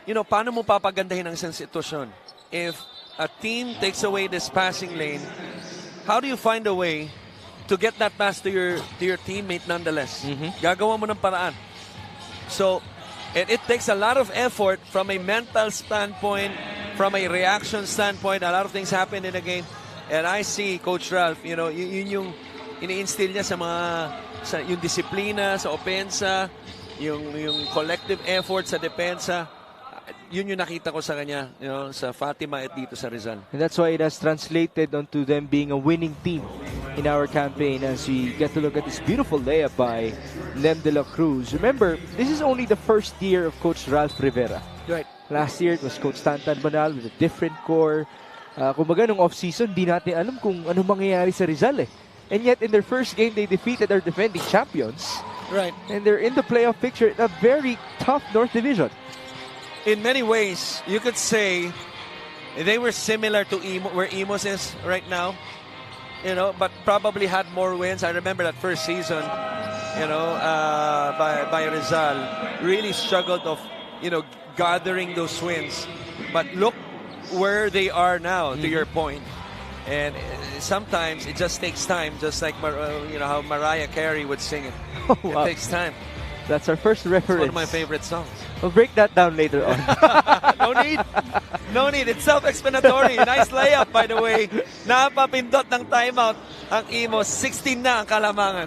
you know, paano mo papagandahin ang isang sitwasyon. If a team takes away this passing lane, how do you find a way to get that pass to your teammate nonetheless? Gagawa mo ng paraan. So, it takes a lot of effort from a mental standpoint, from a reaction standpoint. A lot of things happen in a game. And I see Coach Ralph, you know, yun yung ini-instill niya yung disiplina sa opensa, yung collective effort sa depensa. Yun yung nakita ko sa kanya, you know, sa Fatima at dito sa Rizal. And that's why it has translated onto them being a winning team in our campaign as we get to look at this beautiful layup by Nem de la Cruz. Remember, this is only the first year of Coach Ralph Rivera. Right. Last year, it was Coach Tantan Banal with a different core. Kumbaga, nung off-season, di natin alam kung ano mangyayari sa Rizal eh. And yet, in their first game, they defeated our defending champions. Right. And they're in the playoff picture in a very tough North Division. In many ways, you could say they were similar to where Imus is right now, you know, but probably had more wins. I remember that first season, you know, by Rizal, really struggled of, you know, gathering those wins. But look where they are now, to your point. And sometimes it just takes time, just like, you know, how Mariah Carey would sing it. Oh, wow. It takes time. That's our first reference. It's one of my favorite songs. We'll break that down later on. No need. It's self-explanatory. Nice layup, by the way. Napapindot ng timeout ang Imus. 16 na ang kalamangan.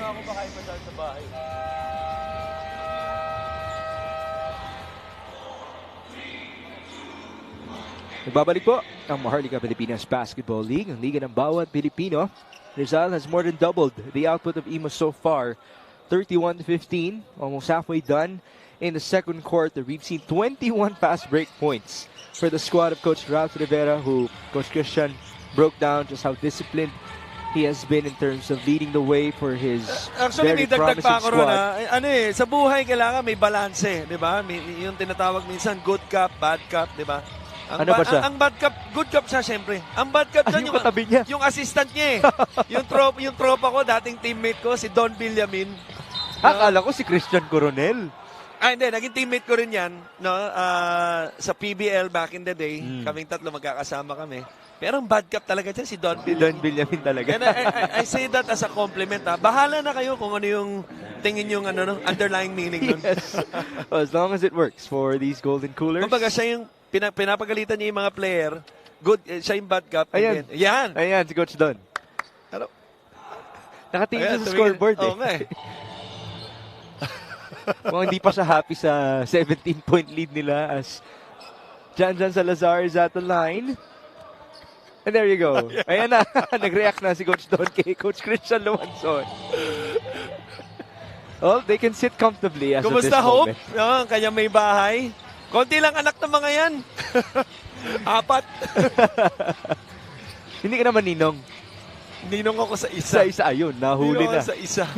Ako ba kayo pa sa bahay? Nagbabalik po ang Maharlika Pilipinas Basketball League, ang liga ng bawat Pilipino. Rizal has more than doubled the output of Imus so far, 31-15, almost halfway done in the second quarter. We've seen 21 fast break points for the squad of Coach Ralph Rivera, who Coach Christian broke down just how disciplined he has been in terms of leading the way for his Actually, very may dagdag promising pa ako ron, squad. Ano eh, sa buhay kailangan may balanse, di ba? Yung tinatawag minsan good cup, bad cup, di ba? Ano ba siya? Ang bad cup, good cup siya syempre. Ang bad cup dyan, Yung katabi niya. yung assistant niya eh. yung tropa ko, dating teammate ko, si Don Villamin. Akala ko si Christian Coronel. Hindi, naging teammate ko rin yan, no? Sa PBL back in the day. Kaming tatlo magkakasama kami. Pero ang bad cup talaga dyan, si Don Villamin. Don Villamin talaga. And I say that as a compliment. Bahala na kayo kung ano yung tingin yung underlying meaning nun. Yes. Well, as long as it works for these Golden Coolers. Kumbaga siya yung pinapagalitan niya yung mga player. Good, siya yung bad cup. Ayan. Yan. Ayan, si Coach Don. Ano? Nakatingin siya sa Tumingin. scoreboard eh. Oo nga eh. Kung hindi pa siya happy sa 17-point lead nila as Jan Salazar is at the line. And there you go. Ayan na. Nag-react na si Coach Don kay Coach Christian Lumanson. Well, they can sit comfortably as of this Kumusta, Hope? moment. Ang kanya may bahay. Konti lang anak ng mga yan. 4. Hindi ka naman ninong. Ninong ako sa isa. Sa isa ayun. Nahuli Ninong na. ako sa isa.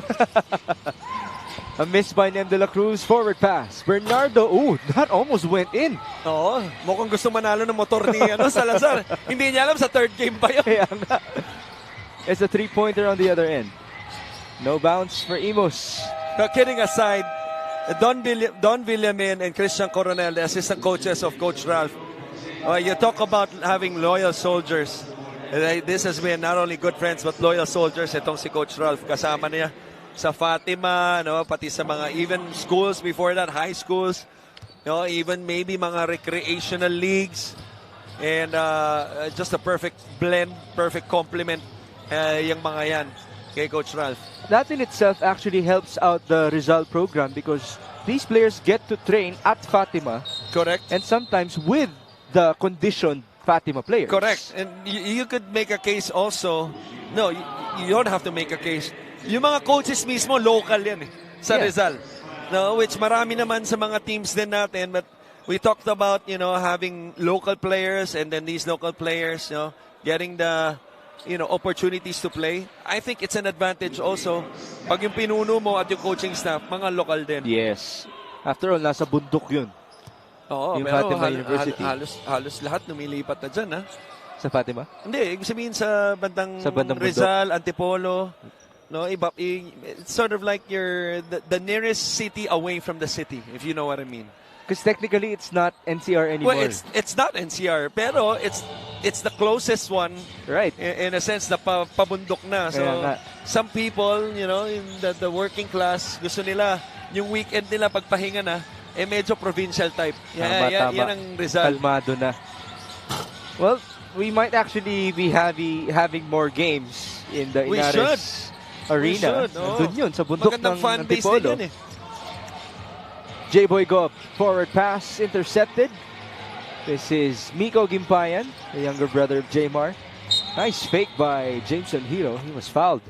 A miss by Nem de la Cruz. Forward pass. Bernardo. Ooh, that almost went in. Oo. Mukhang gusto manalo ng motor ni Salazar. Hindi niya alam sa third game pa yun. Kaya nga. It's a three-pointer on the other end. No bounce for Imus. But kidding aside, Don Villamin and Christian Coronel, the assistant coaches of Coach Ralph. You talk about having loyal soldiers. This has been not only good friends but loyal soldiers. Itong si Coach Ralph, kasama niya sa Fatima, no, pati sa mga even schools before that, high schools, no, even maybe mga recreational leagues. And just a perfect blend, perfect complement yung mga yan kay Coach Ralph. That in itself actually helps out the Rizal program because these players get to train at Fatima. Correct. And sometimes with the conditioned Fatima players. Correct. And you could make a case also. No, you don't have to make a case. Yung mga coaches mismo, local yan sa Rizal. No, which marami naman sa mga teams din natin. But we talked about, having local players and then these local players, getting the opportunities to play. I think it's an advantage also pag yung pinuno mo at yung coaching staff, mga local din. Yes. After all, nasa bundok yun. Oo, yung pero Fatima University. halos lahat lumilipat na dyan, ha? Sa Fatima? Hindi, ibig sabihin sa bandang Rizal, Antipolo. No, it's sort of like the nearest city away from the city, if you know what I mean. Because technically, it's not NCR anymore. Well, it's not NCR, pero it's the closest one. Right. In a sense, na pabundok na. So, some people, in the working class, gusto nila, yung weekend nila pagpahinga na, medyo provincial type. Yan ang Rizal. Kalmado na. Well, we might actually be having more games in the Inares Arena. Doon yun, sa bundok ng Antipolo. J-Boy Gob, forward pass, intercepted. This is Miko Gimpayan, the younger brother of Jmar. Nice fake by Jameson Hero. He was fouled.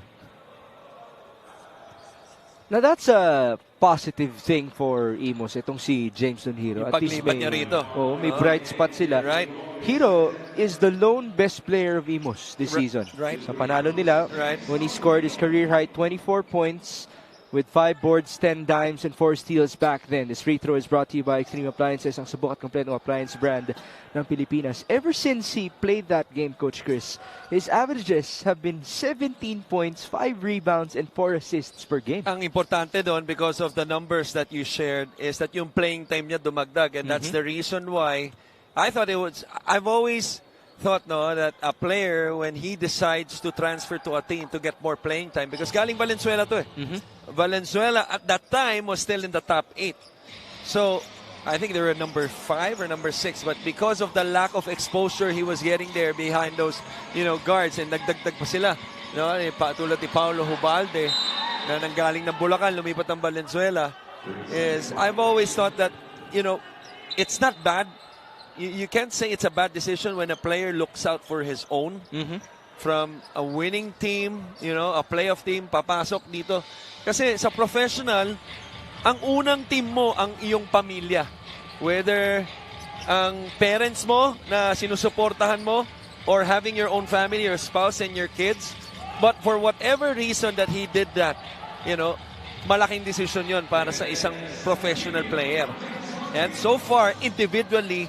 Now that's a positive thing for Imus, itong si Jameson Hero. At least niya rito. May bright spot sila. Right. Hero is the lone best player of Imus this season. Right. Sa panalo nila, when he scored his career high 24 points, with 5 boards, 10 dimes, and 4 steals back then. This free throw is brought to you by Extreme Appliances, ang subok at kompletong appliance brand ng Pilipinas. Ever since he played that game, Coach Chris, his averages have been 17 points, 5 rebounds, and 4 assists per game. Ang importante doon, because of the numbers that you shared, is that yung playing time niya dumagdag. And that's the reason why I've always thought that a player, when he decides to transfer to a team to get more playing time, because galing Valenzuela to Valenzuela at that time was still in the top 8. So I think they were number 5 or number 6, but because of the lack of exposure he was getting there behind those guards, and nagdagdag pa sila, tulad ni Paulo Hubalde na nanggaling ng Bulacan, lumipat ng Valenzuela, is I've always thought that it's not bad. You can't say it's a bad decision when a player looks out for his own. From a winning team, a playoff team, papasok dito. Kasi sa professional, ang unang team mo, ang iyong pamilya. Whether ang parents mo na sinusuportahan mo, or having your own family, your spouse and your kids. But for whatever reason that he did that, malaking decision yon para sa isang professional player. And so far, individually,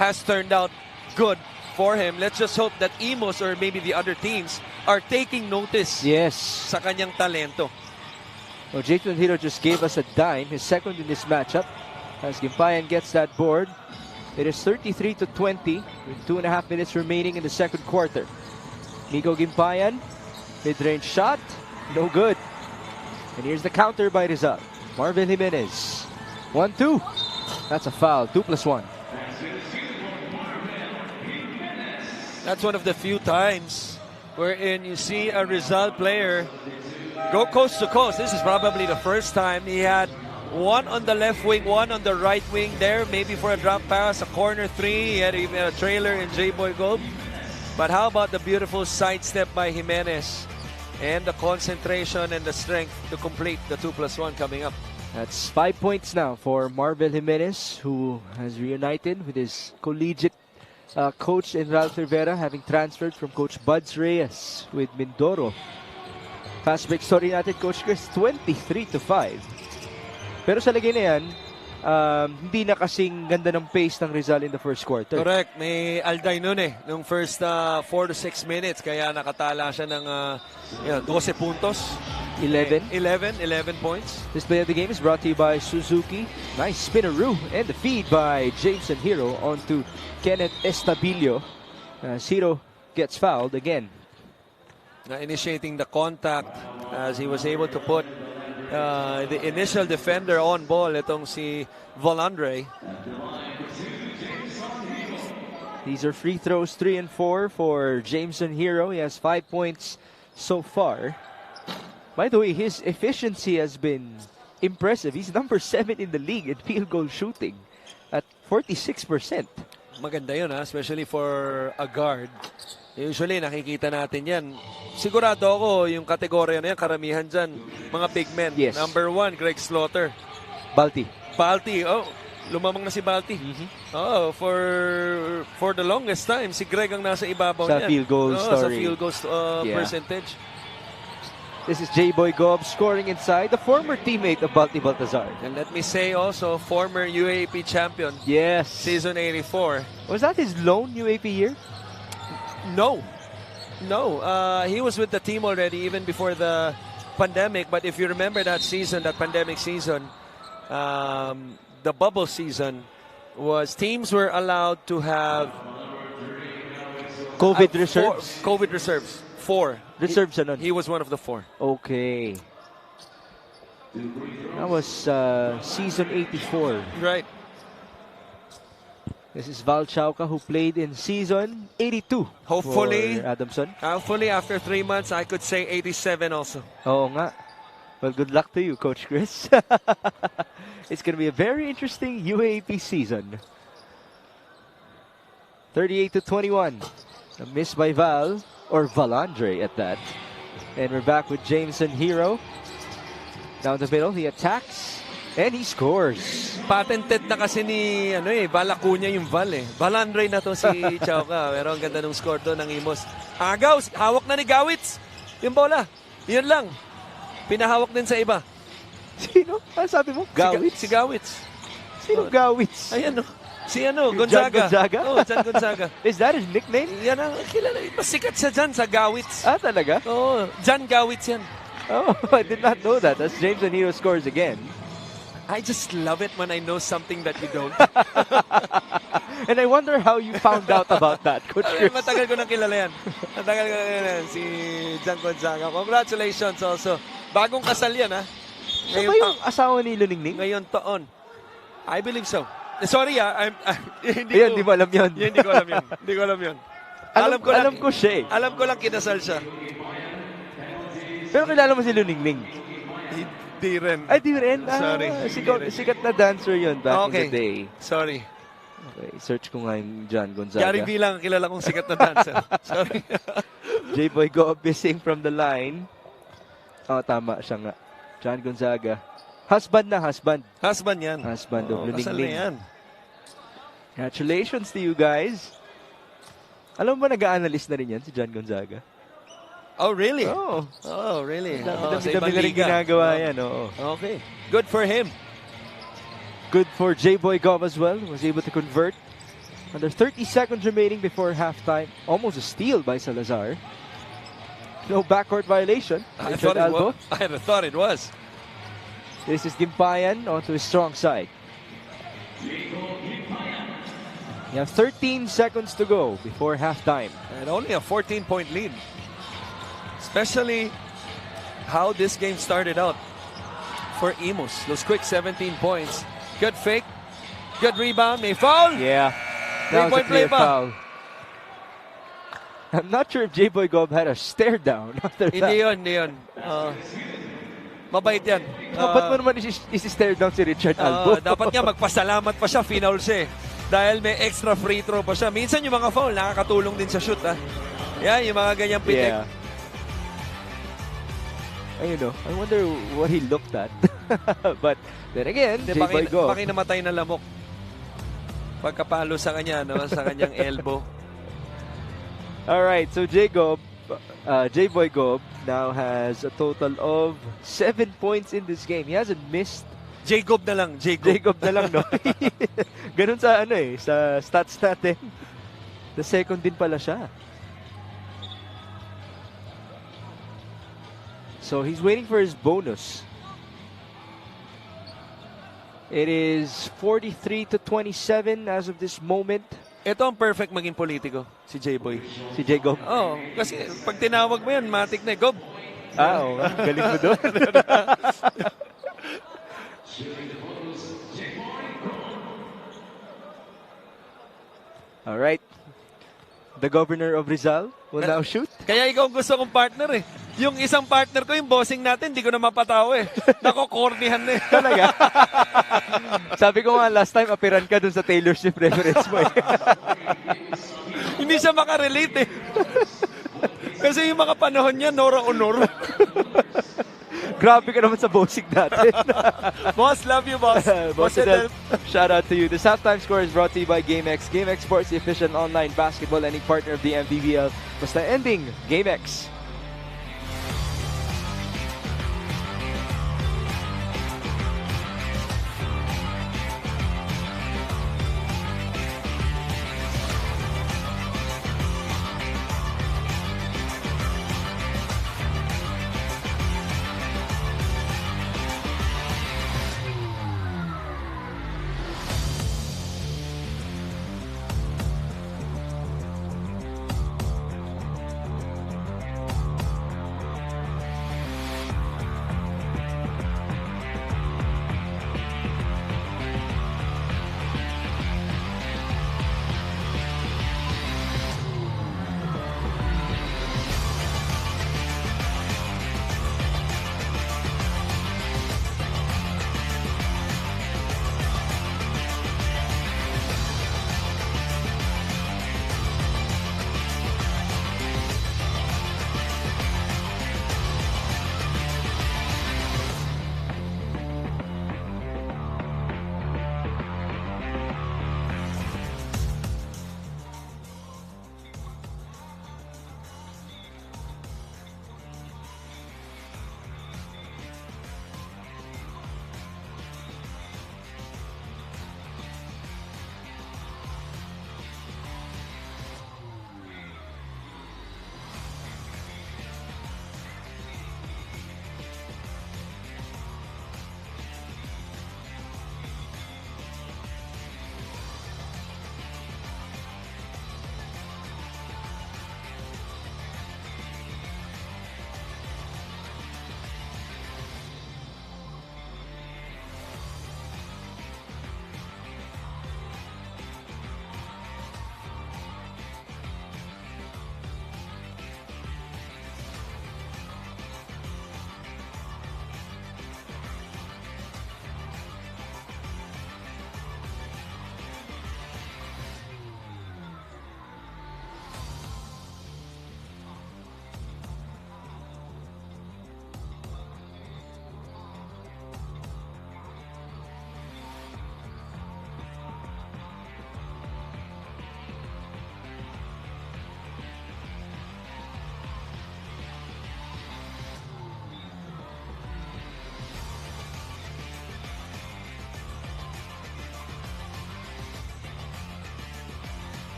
has turned out good for him. Let's just hope that Imus or maybe the other teams are taking notice sa kanyang talento. Well, Jason Hero just gave us a dime, his second in this matchup, as Gimpayan gets that board. It is 33-20 with 2.5 minutes remaining in the second quarter. Miko Gimpayan, mid-range shot, no good. And here's the counter by Rizal. Marvin Jimenez, 1-2. That's a foul, 2+1. That's one of the few times wherein you see a Rizal player go coast to coast. This is probably the first time. He had one on the left wing, one on the right wing there, maybe for a drop pass, a corner three. He had even a trailer in J-Boy Gold. But how about the beautiful sidestep by Jimenez and the concentration and the strength to complete the 2+1 coming up. That's 5 points now for Marvel Jimenez, who has reunited with his collegiate coach in Ralph Rivera, having transferred from Coach Buds Reyes with Mindoro. Fast break story natin, Coach Chris, 23-5. Pero sa lagay na yan, hindi na kasing ganda ng pace ng Rizal in the first quarter. Correct. May Alday nun nung first 4 to 6 minutes, kaya nakatala siya ng 12 puntos. 11. 11 points. This play of the game is brought to you by Suzuki. Nice spinneroo and the feed by Jameson Hero onto Kenneth Estabilio. Hero gets fouled again. Initiating the contact as he was able to put the initial defender on ball. Itong si Volandre. These are free throws 3 and 4 for Jameson Hero. He has 5 points so far. By the way, his efficiency has been impressive. He's number 7 in the league in field goal shooting at 46%. Maganda yun, especially for a guard. Usually, nakikita natin yan. Sigurado ako, yung kategorya na yan, karamihan dyan, mga big men. Yes. Number 1, Greg Slaughter. Balti. Oh, lumamang na si Balti. Oh, for the longest time, si Greg ang nasa ibabaw Sa niyan. field goal Sa story. field goal percentage. This is J-Boy Gob scoring inside, the former teammate of Balti Baltazar. And let me say also, former UAP champion. Yes. Season 84. Was that his lone UAP year? No. He was with the team already even before the pandemic. But if you remember that season, that pandemic season, the bubble season, was teams were allowed to have COVID reserves? COVID reserves. 4. Reserves ano? He was one of the 4. Okay. That was season 84. Right. This is Val Chauca who played in season 82. Hopefully, for Adamson. Hopefully after 3 months, I could say 87 also. Oo nga. Well, good luck to you, Coach Chris. It's going to be a very interesting UAP season. 38-21. A miss by Val, or Valandre at that. And we're back with Jameson Hero. Down the middle, he attacks, and he scores. Patented na kasi ni Balaku niya yung Val eh. Valandre na to si Chauca. Pero ang ganda ng score doon ng Imus. Agaw, hawak na ni Gawitz. Yung bola. Yun lang. Pinahawak din sa iba. Sino? Ano sabi mo? Gawitz? Si Gawitz. Sino Gawitz? Ayan o. Si Gonzaga. John Gonzaga? Oh, John Gonzaga. Is that his nickname? Yan ang kilala. Masikat siya dyan sa Gawitz. Ah, talaga? Oo. John Gawitz yan. Oh, I did not know that. As Jameson Hero scores again. I just love it when I know something that you don't. And I wonder how you found out about that, Coach Chris. Matagal ko nang kilala yan. Matagal ko nang kilala yan. Si John Gonzaga. Congratulations also. Bagong kasal yan, ha? So ba yung asawa ni Luningning? Ngayon taon. I believe so. Sorry, Hindi mo alam yun. Hindi ko alam yun. Hindi ko alam yun. Alam ko siya eh. Alam ko lang kinasal siya. Pero kilala mo si Luningning? Di rin. Ay, di rin. Sorry. Sikat na dancer yun back in the day. Sorry. Okay, search ko nga yung John Gonzaga. Gary V lang kilala kong sikat na dancer. Sorry. J-Boy go missing from the line. Oh, tama siya nga. John Gonzaga. Husband. Husband yan. Husband of Luningning. Kasal na yan. Congratulations to you guys. Alam mo ba nag-a-analyst na rin yan si John Gonzaga? Oh, really? Oh, really? Dami na rin ginagawa yan. Oo. Okay. Good for him. Good for J-Boy Gov as well. Was able to convert. Under 30 seconds remaining before halftime. Almost a steal by Salazar. No backcourt violation. I thought it was. This is Gimpayan onto his strong side. You have 13 seconds to go before halftime. And only a 14-point lead. Especially how this game started out for Imus. Those quick 17 points. Good fake. Good rebound. May foul. Yeah. That was a clear foul. I'm not sure if J-Boy Gob had a stare down after that. Hindi yun. Mabait yan. Ba't mo naman isi-stare down si Richard Albo? Dapat nga magpasalamat pa siya, foul siya. Dahil may extra free throw pa siya. Minsan yung mga foul, nakakatulong din sa shoot. Yan, yung mga ganyang pitik. Yeah. I wonder what he looked at. But then again, J-Boy Gob. Baki namatay na lamok. Pagkapalo sa kanya, sa kanyang elbow. Alright, so J-Boy Gob now has a total of 7 points in this game. He hasn't missed. J-Gob na lang. J-Gob na lang, no? Ganun sa sa stats natin. The second din pala siya. So he's waiting for his bonus. It is 43-27 as of this moment. Ito ang perfect maging politiko, si J-Boy. Si Jacob. Oh, kasi pag tinawag mo yan, matik na, Gob. Oo, galing mo doon. Alright. The governor of Rizal will now shoot. Kaya ikaw ang gusto kong partner eh. Yung isang partner ko, yung bossing natin, hindi ko na mapatawa eh. Nako-cornyhan na eh. Talaga? Sabi ko nga, last time, apiran ka dun sa Taylor Swift reference mo eh. Hindi siya makarelate eh. Kasi yung mga panahon niya, Nora Honor. Grabe ka naman sa bossing natin. Boss, love you, boss. Boss Adel, shout out to you. This halftime score is brought to you by GameX. GameX Sports, the official online basketball lending partner of the MPBL. Basta ending, GameX.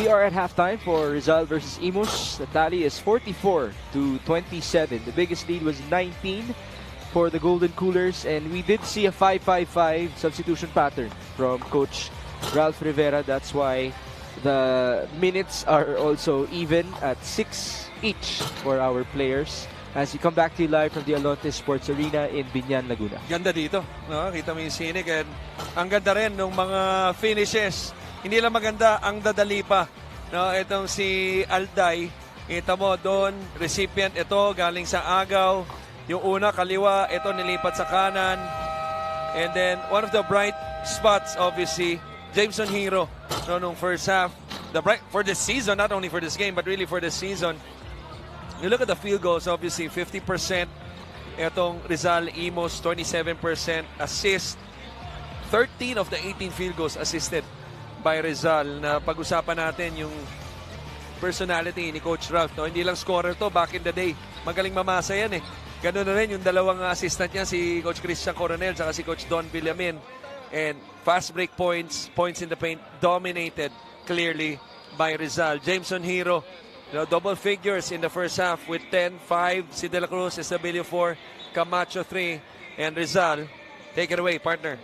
We are at halftime for Rizal versus Imus. The tally is 44-27. The biggest lead was 19 for the Golden Coolers, and we did see a 5-5-5 substitution pattern from Coach Ralph Rivera. That's why the minutes are also even at 6 each for our players. As we come back to you live from the Alonte Sports Arena in Binyan, Laguna. Ganda dito. No? Kita mo yung scenic. And ang ganda rin ng mga finishes. Hindi lang maganda, ang dadali pa. No? Itong si Alday. Kita mo doon, recipient ito galing sa agaw. Yung una, kaliwa. Ito nilipat sa kanan. And then, one of the bright spots, obviously, Jameson Hero. No, nung first half. The bright, for this season, not only for this game, but really for this season. You look at the field goals, obviously 50%. Itong Rizal, Imus, 27% assist. 13 of the 18 field goals assisted by Rizal. Na pag-usapan natin yung personality ni Coach Ralph. No? Hindi lang scorer to, back in the day. Magaling mamasa yan eh. Ganun na rin yung dalawang assistant niya, si Coach Christian Coronel at si Coach Don Villamin. And fast break points, points in the paint, dominated clearly by Rizal. Jameson Hero, double figures in the first half with 10, 5, si De La Cruz, Estabilio 4, Camacho 3, and Rizal. Take it away, partner.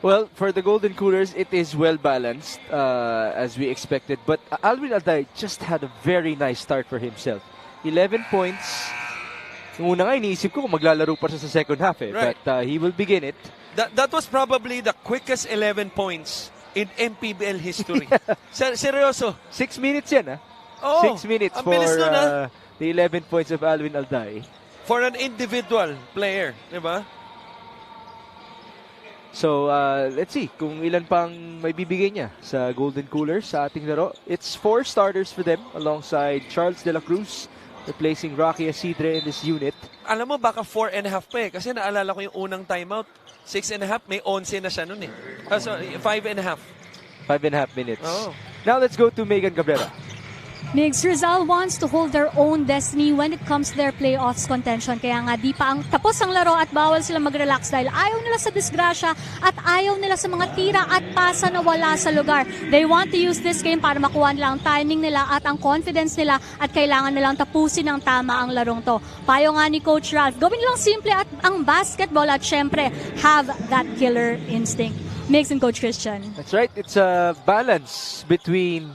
Well, for the Golden Coolers, it is well balanced as we expected. But Alvin Alday just had a very nice start for himself. 11 points. Yung una nga, iniisip ko kung maglalaro pa siya sa second half eh. Right. But he will begin it. That was probably the quickest 11 points in MPBL history. Seryoso. 6 minutes yan ah. Oh, 6 minutes ang for bilis nun, the 11 points of Alvin Alday. For an individual player, di ba? So, let's see kung ilan pang may bibigay niya sa Golden Coolers sa ating laro. It's 4 starters for them alongside Charles De La Cruz, replacing Rocky Asidre in this unit. Alam mo, baka 4.5 pa eh. Kasi naalala ko yung unang timeout. 6.5, may 11 na siya nun eh. So, 5.5. 5.5 minutes. Oh. Now, let's go to Megan Cabrera. Migs, Rizal wants to hold their own destiny when it comes to their playoffs contention. Kaya nga di pa ang tapos ang laro at bawal sila mag-relax dahil ayaw nila sa disgrasya at ayaw nila sa mga tira at pasa na wala sa lugar. They want to use this game para makuha nila ang timing nila at ang confidence nila at kailangan nilang tapusin ng tama ang larong to. Payo nga ni Coach Ralph, gawin nilang simple at ang basketball at syempre have that killer instinct. Migs and Coach Christian. That's right. It's a balance between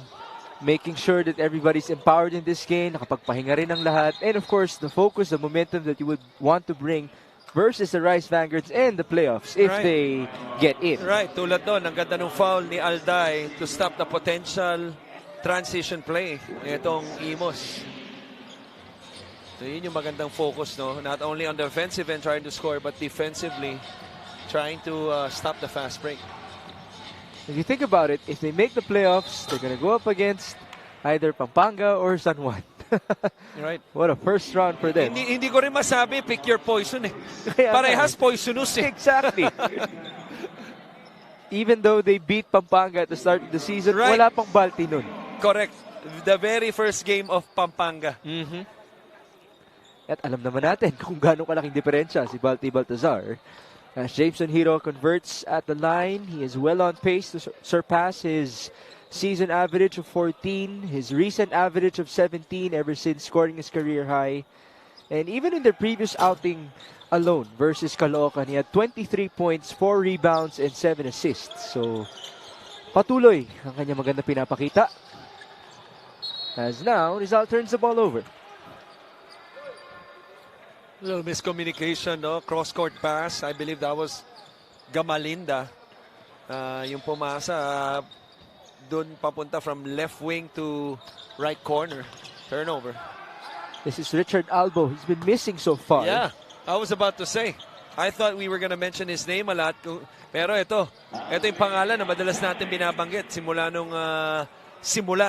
making sure that everybody's empowered in this game, nakapagpahinga rin ang lahat, and of course, the focus, the momentum that you would want to bring versus the Rice Vanguards and the playoffs if they get in. Right, tulad doon, ang ganda ng foul ni Alday to stop the potential transition play itong Imus. So yun yung magandang focus, no? Not only on the offensive end trying to score, but defensively trying to stop the fast break. If you think about it, if they make the playoffs, they're going to go up against either Pampanga or San Juan. Right. What a first round for them. Hindi ko rin masabi, pick your poison eh. Parehas poisonous eh. Exactly. Even though they beat Pampanga at the start of the season, wala pang balti nun. Correct. The very first game of Pampanga. Mm-hmm. At alam naman natin kung gaano kalaking diferensya si Balti Baltazar. As Jameson Hero converts at the line, he is well on pace to surpass his season average of 14, his recent average of 17 ever since scoring his career high. And even in their previous outing alone versus Caloocan, he had 23 points, 4 rebounds, and 7 assists. So, patuloy ang kanya maganda pinapakita. As now, Rizal turns the ball over. Little miscommunication, no? Cross-court pass. I believe that was Gamalinda. Yung pumasa, dun papunta from left wing to right corner. Turnover. This is Richard Albo. He's been missing so far. Yeah, I was about to say. I thought we were gonna mention his name a lot. Pero ito yung pangalan na madalas natin binabanggit simula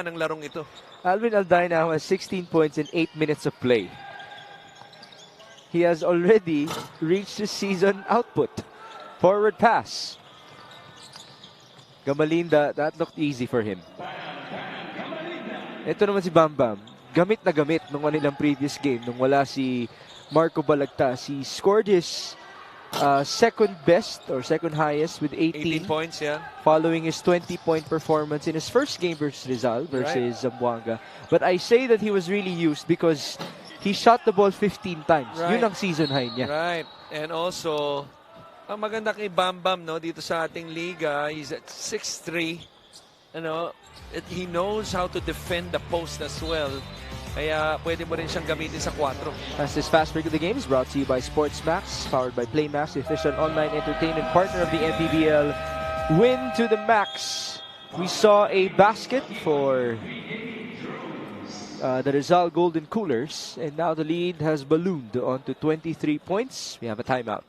ng larong ito. Alvin Alday now has 16 points in 8 minutes of play. He has already reached his season output. Forward pass. Gamalinda, that looked easy for him. Ito naman si Bam Bam. Gamit na gamit nung kanilang previous game nung wala si Marco Balagtas. He scored his second best or second highest with 18, 18 points, yeah. following his 20-point performance in his first game versus Rizal versus Zamboanga. But I say that he was really used because he shot the ball 15 times. Right. Yun ang season high niya. Right. And also, ang maganda kay Bam Bam, no, dito sa ating liga, he's at 6'3". You know, he knows how to defend the post as well. Kaya pwede mo rin siyang gamitin sa 4. As this fast break of the game is brought to you by SportsMax, powered by PlayMax, the official online entertainment partner of the MPBL. Win to the max. We saw a basket for the Rizal Golden Coolers, and now the lead has ballooned on to 23 points. We have a timeout.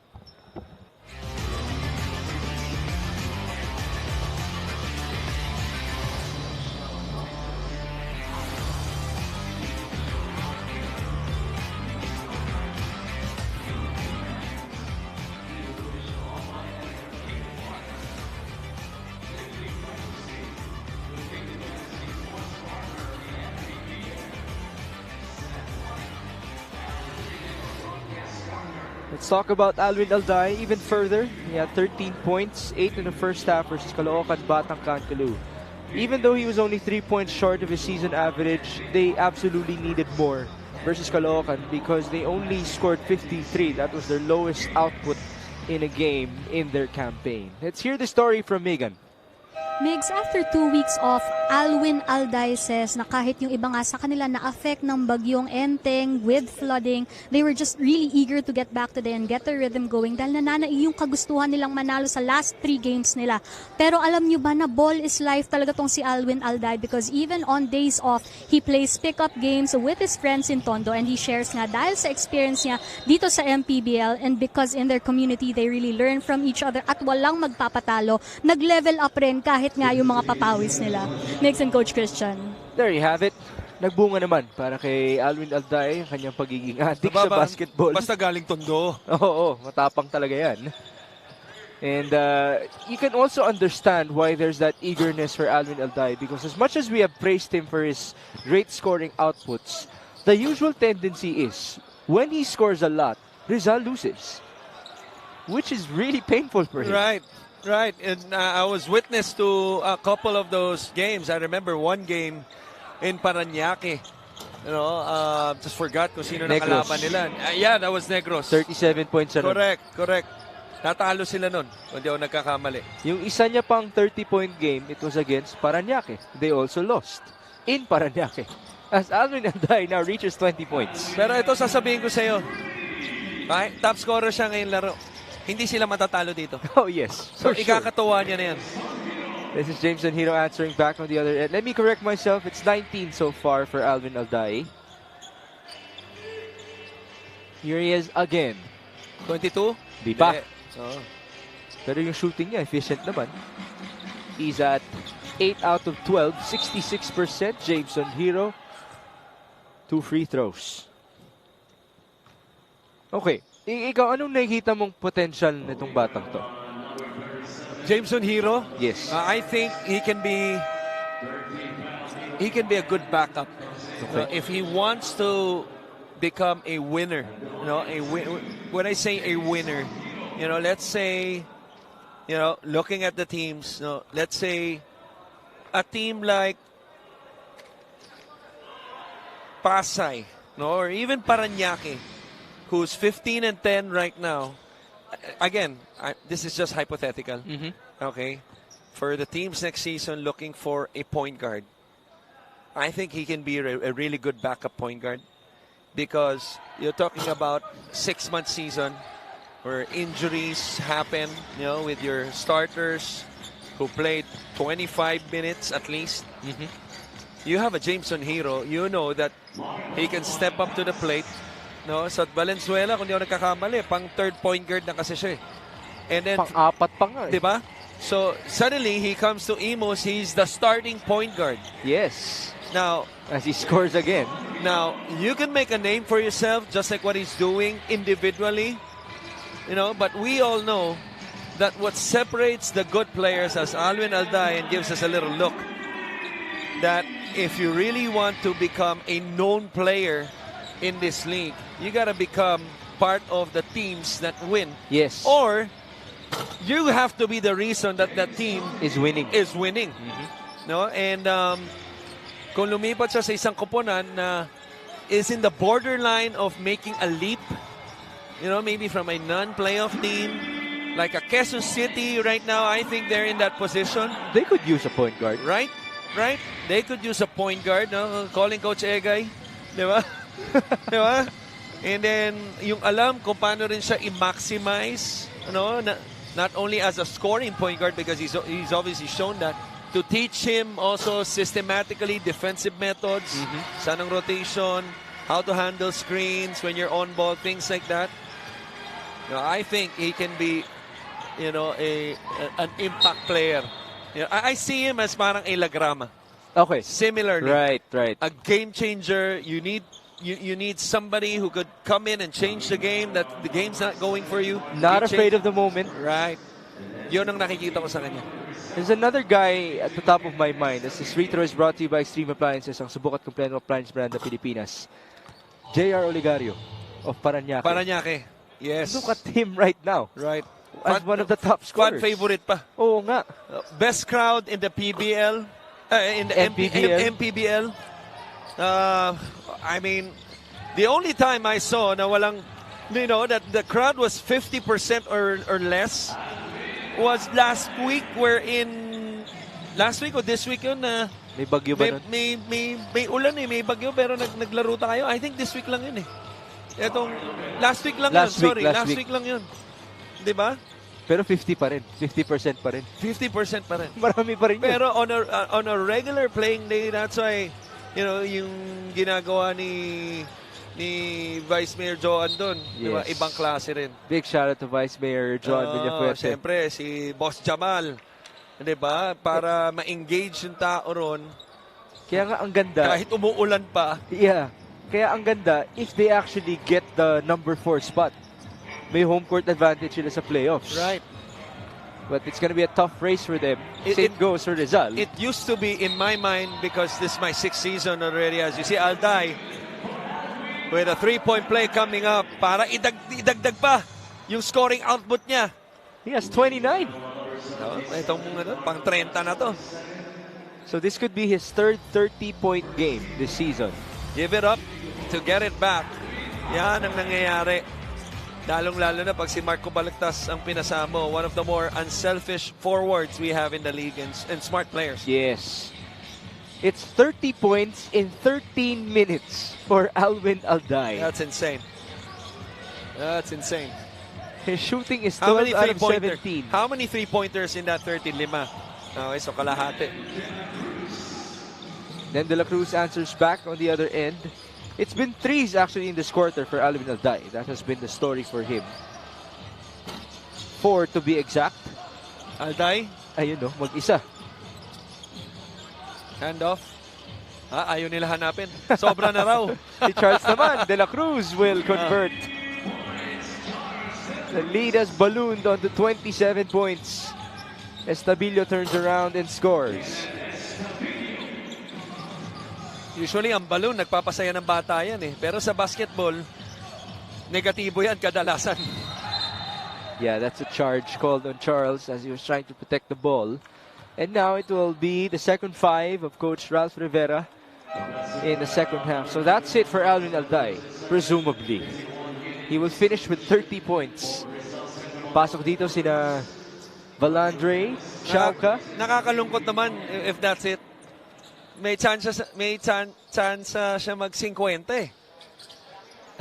Let's talk about Alwin Alday even further. He had 13 points, 8 in the first half versus Caloocan Batang Kankalu. Even though he was only 3 points short of his season average, they absolutely needed more versus Caloocan because they only scored 53. That was their lowest output in a game in their campaign. Let's hear the story from Megan. Migs, after 2 weeks off, Alwin Alday says na kahit yung iba nga sa kanila na-affect ng bagyong Enteng with flooding, they were just really eager to get back today and get their rhythm going dahil nananai yung kagustuhan nilang manalo sa last 3 games nila. Pero alam nyo ba na ball is life talaga tong si Alwin Alday because even on days off, he plays pick-up games with his friends in Tondo and he shares nga dahil sa experience niya dito sa MPBL and because in their community, they really learn from each other at walang magpapatalo, nag-level up rin kahit nga yung mga papawis nila. Mix and Coach Christian. There you have it. Nagbunga naman para kay Alwin Alday, kanyang pagiging addict sa basketball. Basta galing Tondo. Oo, matapang talaga yan. And you can also understand why there's that eagerness for Alwin Alday because as much as we have praised him for his great scoring outputs, the usual tendency is when he scores a lot, Rizal loses, which is really painful for him. Right. Right, and I was witness to a couple of those games. I remember one game in Parañaque. You know, just forgot kung sino nakalaban nila. Yeah, that was Negros. 37 points. Correct. Natalo sila nun, kung di ako nagkakamali. Yung isa niya pang 30-point game, it was against Parañaque. They also lost in Parañaque. As Alwin Alday now reaches 20 points. Pero ito sasabihin ko sa iyo. Kahit top scorer siya ngayong laro. Hindi sila matatalo dito. Oh, yes. So, ikakatuwa niya na yan. This is Jameson Hero answering back on the other end. Let me correct myself. It's 19 so far for Alwin Alday. Here he is again. 22? Di pa. Oh. Pero yung shooting niya, efficient naman. He's at 8 out of 12, 66%. Jameson Hero. 2 free throws. Okay. Ikaw, anong nakikita mong potential nitong batang to? Jameson Hero? Yes. I think he can be a good backup. Okay. If he wants to become a winner, when I say a winner, let's say, looking at the teams, let's say a team like Pasay, or even Parañaque, who's 15-10 right now. Again, this is just hypothetical. Mm-hmm. Okay? For the teams next season looking for a point guard, I think he can be a really good backup point guard because you're talking about 6-month season where injuries happen, with your starters who played 25 minutes at least. Mm-hmm. You have a Jameson Hero, you know that he can step up to the plate. No, sa Valenzuela, kung di ako nagkakamali, pang third point guard na kasi siya. And then, pang-apat pa nga. Diba? So, suddenly, he comes to Imus, he's the starting point guard. Yes. Now, as he scores again. Now, you can make a name for yourself just like what he's doing individually. But we all know that what separates the good players as Alwin Alday and gives us a little look that if you really want to become a known player in this league, you got to become part of the teams that win. Yes. Or you have to be the reason that that team is winning. No? And kung lumipat siya sa isang koponan na is in the borderline of making a leap, maybe from a non-playoff team, like a Quezon City right now, I think they're in that position. They could use a point guard. Right? They could use a point guard, no? Calling Coach Egay. Di ba? Di ba? And then, yung alam kung paano rin siya i-maximize, not only as a scoring point guard, because he's obviously shown that, to teach him also systematically defensive methods, saan ang rotation, how to handle screens when you're on ball, things like that. I think he can be, an impact player. I see him as parang a Lagrama. Okay. Similarly. Right. A game changer. You need somebody who could come in and change the game, that the game's not going for you. Not afraid of the moment. Right. Yun ang nakikita ko sa kanya. There's another guy at the top of my mind. This free throw is brought to you by Extreme Appliances, ang subukat kompleto appliance brand ng Pilipinas. J.R. Oligario of Parañaque. Yes. Look at him right now. Right. As one of the top scorers. Fan favorite pa. Oo nga. Best crowd in the PBL. In the MPBL. I mean, the only time I saw na walang, that the crowd was 50% or less was last week, last week or this week yun na may bagyo ba nun? May ulan may bagyo, pero naglaro tayo. I think this week lang yun last week lang last week lang yun. Diba? Pero 50 pa rin. 50% pa rin. 50% pa rin. Marami pa rin yun. Pero on a regular playing day, that's why, yung ginagawa ni Vice Mayor Joan doon, diba? Ibang klase rin. Big shout out to Vice Mayor Joan Villafuerte. Siyempre, si Boss Jamal, diba? Para ma-engage yung tao ron. Kaya nga ang ganda. Kahit umuulan pa. Yeah. Kaya ang ganda, if they actually get the number 4 spot, may home court advantage sila sa playoffs. Right. But it's gonna be a tough race for them. Same goes for Rizal. It used to be, in my mind, because this is my 6th season already, as you see, Alday, with a 3-point play coming up, para idagdag pa yung scoring output niya. He has 29. Itong pang 30 na to. So this could be his third 30-point game this season. Give it up to get it back. Yan ang nangyayari. Lalong-lalo na pag si Marco Balagtas ang pinasamo. One of the more unselfish forwards we have in the league and smart players. Yes. It's 30 points in 13 minutes for Alwin Alday. That's insane. That's insane. His shooting is 12 out of 17. How many three-pointers in that 13? 5. Okay, so kalahati. Then De La Cruz answers back on the other end. It's been 3s actually in this quarter for Alvin Alday. That has been the story for him. 4 to be exact. Alday? Ayun mag-isa. Handoff. Ayaw nila hanapin. Sobra na raw. Si Charles naman, De La Cruz will convert. The lead has ballooned on to 27 points. Estabilio turns around and scores. Usually, ang balloon, nagpapasaya ng bata yan Pero sa basketball, negatibo yan kadalasan. Yeah, that's a charge called on Charles as he was trying to protect the ball. And now it will be the second 5 of Coach Ralph Rivera in the second half. So that's it for Alvin Alday, presumably. He will finish with 30 points. Pasok dito sina Valandre, Chauca. Nakakalungkot naman if that's it. May chance siya mag-50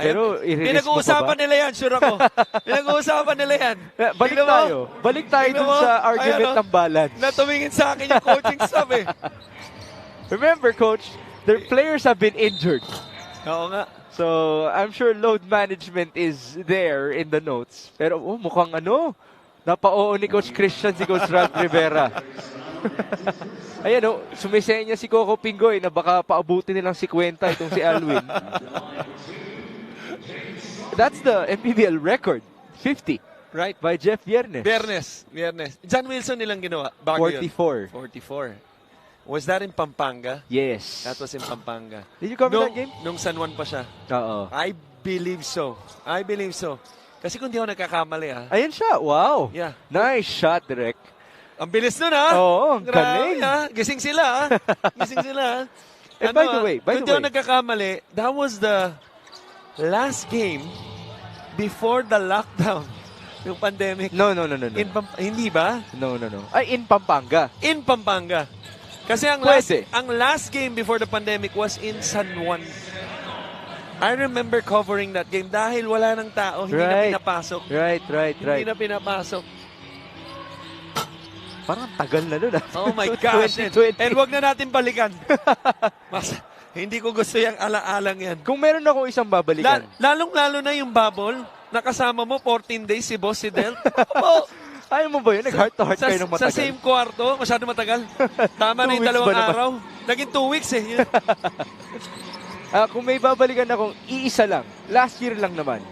Pero pinag-uusapan nila yan, sure ako. Pinag-uusapan nila yan. Balik tayo dun sa argument ng balance. Natumingin sa akin yung coaching staff Remember, Coach, their players have been injured. Oo nga. So, I'm sure load management is there in the notes. Pero mukhang napa-oo ni Coach Christian si Coach Ralph Rivera. Ayan sumisenya si Coco Pingoy na baka paabutin nilang 50 itong si Alwin. That's the MPBL record. 50. Right. By Jeff Viernes. John Wilson nilang ginawa. Bago 44. 44. Was that in Pampanga? Yes. That was in Pampanga. Did you cover that game? Nung San Juan pa siya. Oo. I believe so. I believe so. Kasi kung di ako nagkakamali Ayan siya. Wow. Yeah. Nice shot, Direk. Ang bilis nun Oo, Grabe, galing. Gising sila Gising sila Eh, by the way, kung di ako nagkakamali, that was the last game before the lockdown. Yung pandemic. No. Hindi ba? No. Ay, in Pampanga. In Pampanga. Kasi ang last game before the pandemic was in San Juan. I remember covering that game dahil wala ng tao, hindi na pinapasok. Right. Hindi na pinapasok. Parang tagal na nun. Oh my gosh. 2020. And wag na natin balikan. Hindi ko gusto yung alaalang yan. Kung meron akong isang babalikan. Lalong-lalo na yung bubble, nakasama mo 14 days si Boss si Del. Ayaw mo ba yun? Nag-heart to heart kayo ng matagal. Sa same kwarto, masyado matagal. Tama na yung 2 araw. Naging 2 weeks eh. Kung may babalikan akong iisa lang, last year lang naman,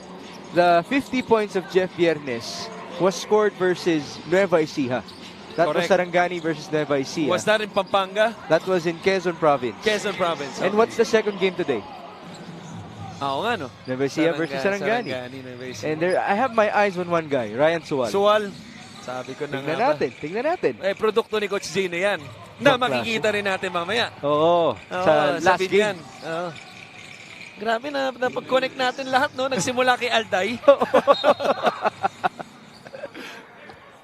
the 50 points of Jeff Viernes was scored versus Nueva Ecija. That was Sarangani versus Nueva Ecija. Was that in Pampanga? That was in Quezon Province. Quezon Province. And what's the second game today? Oo nga, no? Nueva Ecija versus Sarangani. And there, I have my eyes on one guy, Ryan Sual. Sabi ko na Tingnan natin. Eh, produkto ni Coach Gino yan. Na makikita rin natin mamaya. Oo. Sa last game. Grabe na pag-connect natin lahat, no? Nagsimula kay Alday.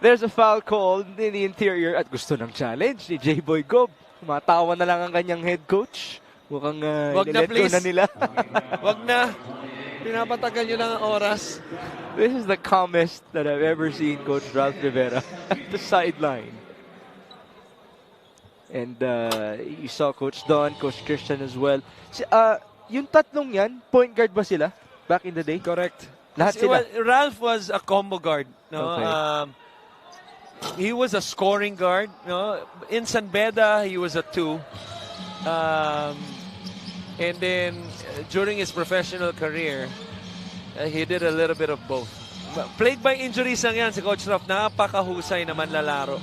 There's a foul call in the interior at gusto ng challenge ni J-Boy Gob. Matawa na lang ang kanyang head coach. Mukhang wag na, please. Na nila. Wag na. Pinapatagal nyo lang ang oras. This is the calmest that I've ever seen Coach Ralph Rivera at the sideline. And you saw Coach Don, Coach Christian as well. Yung tatlong yan, point guard ba sila back in the day? Correct. Lahat sila. Well, Ralph was a combo guard. No? Okay. He was a scoring guard. No? In San Beda, he was a 2. And then, during his professional career, he did a little bit of both. Plagued by injuries lang yan si Coach Ralph. Napakahusay naman lalaro.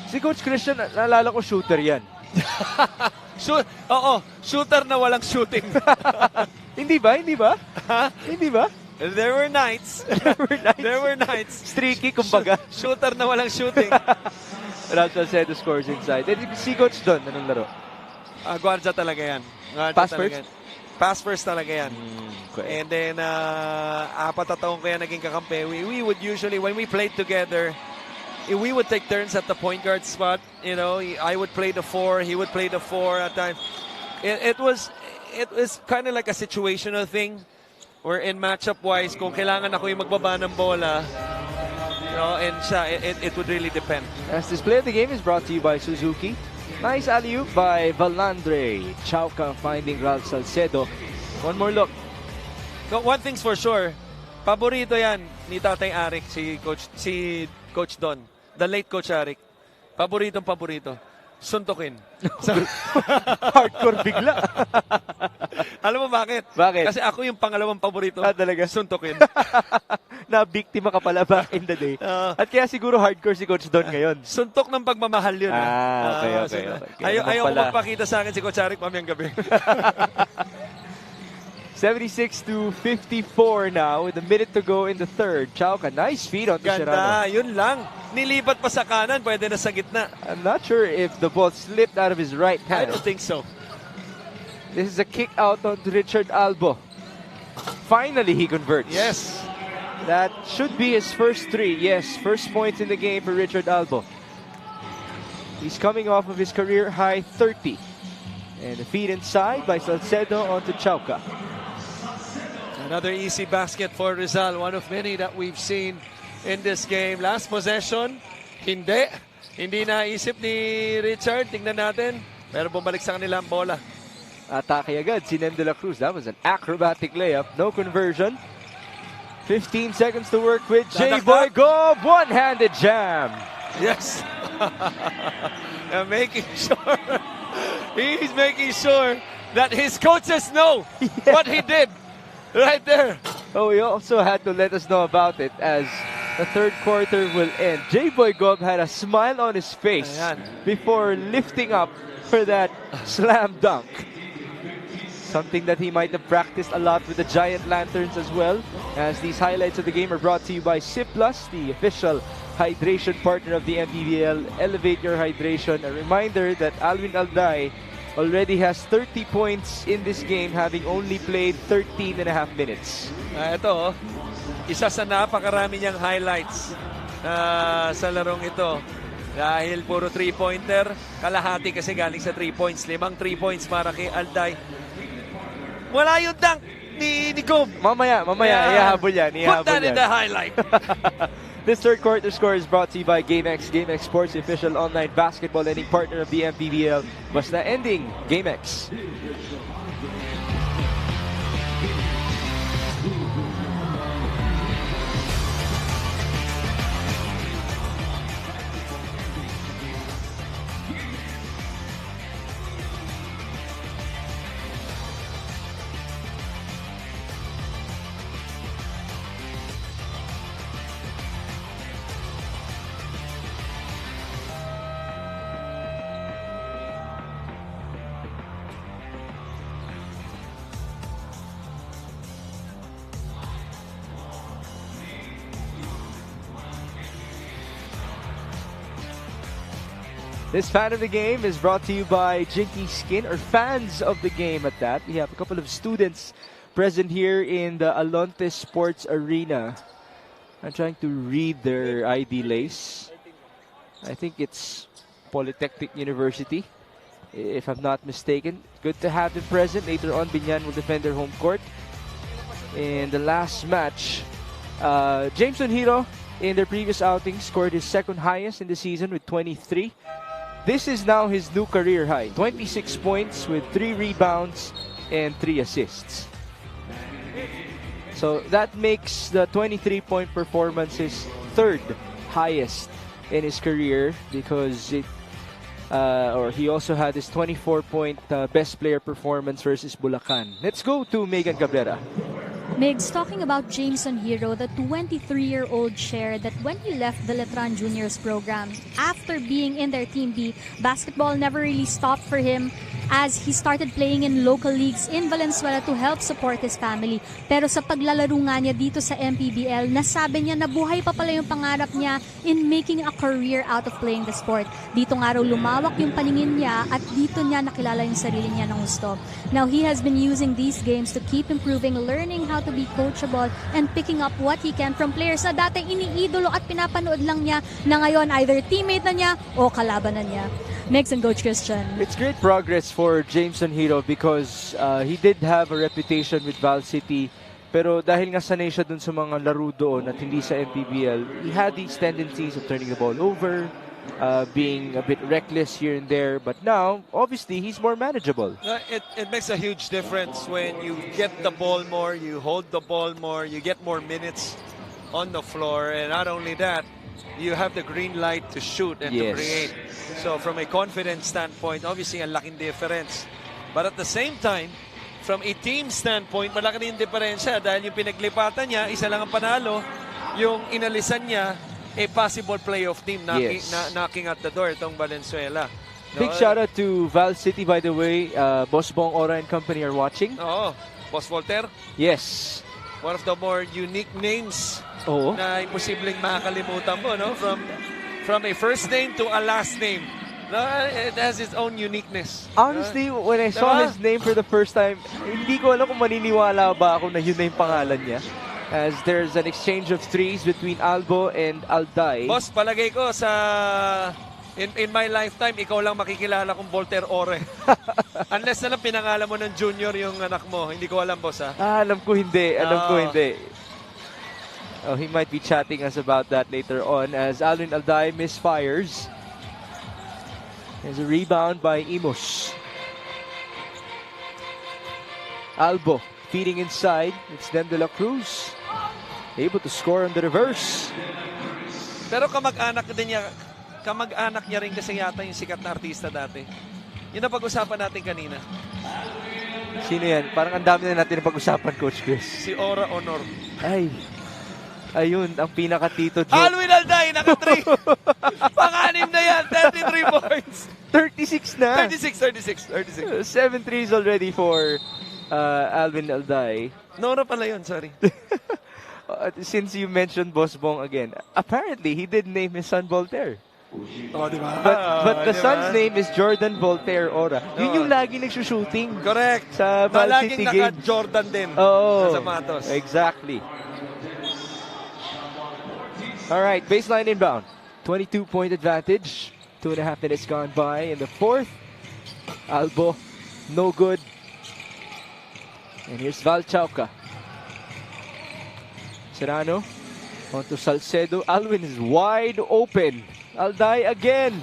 Si Coach Christian, naalala ko shooter yan. Shooter na walang shooting. Hindi ba? Ha? Hindi ba? There were nights. Streaky, kumbaga. Shooter na walang shooting. Ralph Salcedo scores inside. And si Coach Don, anong laro? Guardia talaga yan. Pass first? Pass first talaga yan. Okay. And then, 4 na taon ko yan naging kakampi. We would usually, when we played together, we would take turns at the point guard spot. You know, I would play the 4, he would play the 4 at times. It was kind of like a situational thing. Or in matchup-wise, kung kailangan ako yung magbaba ng bola, you know, and siya, it would really depend. As this play of the game is brought to you by Suzuki. Nice alley-oop by Valandre. Chauca finding Ralph Salcedo. One more look. One thing's for sure, paborito yan ni Tatay Arik, si Coach Don. The late Coach Arik. Paborito. Suntukin. Hardcore bigla. Alam mo bakit? Bakit? Kasi ako yung pangalawang paborito. Talaga? Suntukin. Na biktima ka pala back in the day. At kaya siguro hardcore si Coach Don ngayon. Suntok ng pagmamahal yun. Okay. Ayaw ko magpakita sa akin si Coach Arik mamayang gabi. 76-54 now with a minute to go in the third. Chauca, nice feed on Ganda, Serrano. yun lang. Nilipat pa sa kanan, pwede na sa gitna. I'm not sure if the ball slipped out of his right hand. I don't think so. This is a kick out on Richard Albo. Finally, he converts. Yes. That should be his first 3. Yes, first points in the game for Richard Albo. He's coming off of his career high 30. And a feed inside by Salcedo onto Chauca. Another easy basket for Rizal. One of many that we've seen in this game. Last possession, hindi naisip ni Richard. Tingnan natin. Pero bumalik sa kanila ang bola. Atake agad si Nem de la Cruz. That was an acrobatic layup. No conversion. 15 seconds to work with J-Boy Gob. One-handed jam. Yes. Making sure. He's making sure that his coaches know what he did. Right there. Oh, he also had to let us know about it as the third quarter will end. J-Boy Gob had a smile on his face before lifting up for that slam dunk. something that he might have practiced a lot with the giant lanterns as well. As these highlights of the game are brought to you by Sip Plus, the official hydration partner of the MPBL. Elevate your hydration. A reminder that Alwin Alday already has 30 points in this game, having only played 13 and a half minutes. Ito, isa sa napakarami niyang highlights sa larong ito. Dahil puro 3-pointer, kalahati kasi galing sa 3 points. 5 3 points para kay Alday. Wala yung dunk ni Cobb. Mamaya, ihahabol yan. Put that in the highlight. This third quarter score is brought to you by GameX. GameX Sports, the official online basketball lending partner of the MPBL. Basta ending, GameX. This fan of the game is brought to you by Jinky Skin, or fans of the game at that. We have a couple of students present here in the Alonte Sports Arena. I'm trying to read their ID lace. I think it's Polytechnic University, if I'm not mistaken. Good to have them present. Later on, Binyan will defend their home court. In the last match, Jameson Hero, in their previous outing, scored his second highest in the season with 23. This is now his new career high, 26 points with 3 rebounds and 3 assists. So that makes the 23-point performance his third highest in his career, because he also had his 24-point best player performance versus Bulacan. Let's go to Megan Cabrera. Migs, talking about Jameson Hero, the 23-year-old shared that when he left the Letran Juniors program, after being in their Team B, basketball never really stopped for him as he started playing in local leagues in Valenzuela to help support his family. Pero sa paglalaro nga niya dito sa MPBL, nasabi niya na buhay pa pala yung pangarap niya in making a career out of playing the sport. Dito nga raw lumawak yung paningin niya at dito niya nakilala yung sarili niya ng gusto. Now, he has been using these games to keep improving, learning how to be coachable, and picking up what he can from players na dating iniidolo at pinapanood lang niya na ngayon either teammate na niya o kalaban na niya. Next, and Coach Christian. It's great progress for Jameson Hero because he did have a reputation with Val City, pero dahil nga sanay siya dun sa mga laro doon at hindi sa MPBL, he had these tendencies of turning the ball over, being a bit reckless here and there, but now obviously he's more manageable. It makes a huge difference when you get the ball more, you hold the ball more, you get more minutes on the floor, and not only that, you have the green light to shoot and to create. So from a confidence standpoint, obviously a laking difference. But at the same time, from a team standpoint, malaki din diferensya dahil yung pinaglipatan niya, isa lang ang panalo, yung inalisan niya, a possible playoff team knocking at the door itong Valenzuela. Big shout out to Val City, by the way. Boss Bong, Ora and company are watching. Oo. Boss Voltaire? Yes. One of the more unique names na imposibleng makakalimutan mo, no? From a first name to a last name. No, it has its own uniqueness. Honestly, when I saw his name for the first time, hindi ko alam kung maniniwala ba ako na yun na yung pangalan niya. As there's an exchange of threes between Albo and Alday. Boss, palagay ko sa in my lifetime, ikaw lang makikilala kong Voltaire Ore. Unless na lang pinangalan mo ng junior yung anak mo. Hindi ko alam, boss, ha? Alam ko hindi. Oh, he might be chatting us about that later on as Alwin Alday misfires. There's a rebound by Imus. Albo feeding inside. It's Dem de la Cruz. Able to score on the reverse. Pero kamag-anak niya rin kasi yata yung sikat na artista dati. Yun ang pag-usapan natin kanina. Sino yan? Parang ang dami na natin na pag-usapan, Coach Chris. Si Ora Honor. Ayun, ang pinaka-tito joke. Alwin Alday, naka-3. Pang-anim na yan, 33 points. 36 na. 36. 7 threes already for Alvin Alday. Nora pala yun, sorry. Since you mentioned Boss Bong again, apparently he did name his son Voltaire. Oh, di ba? But the son's name is Jordan Voltaire Ora. Yun yung lagi nagsushooting. Correct. Sa Val laging City game. naka-Jordan din. Oo. Sa Matos. Exactly. Alright, baseline inbound. 22-point advantage. 2.5 minutes gone by in the fourth. Albo, no good. And here's Val Chauca. Serrano, onto Salcedo. Alvin is wide open. Alday again.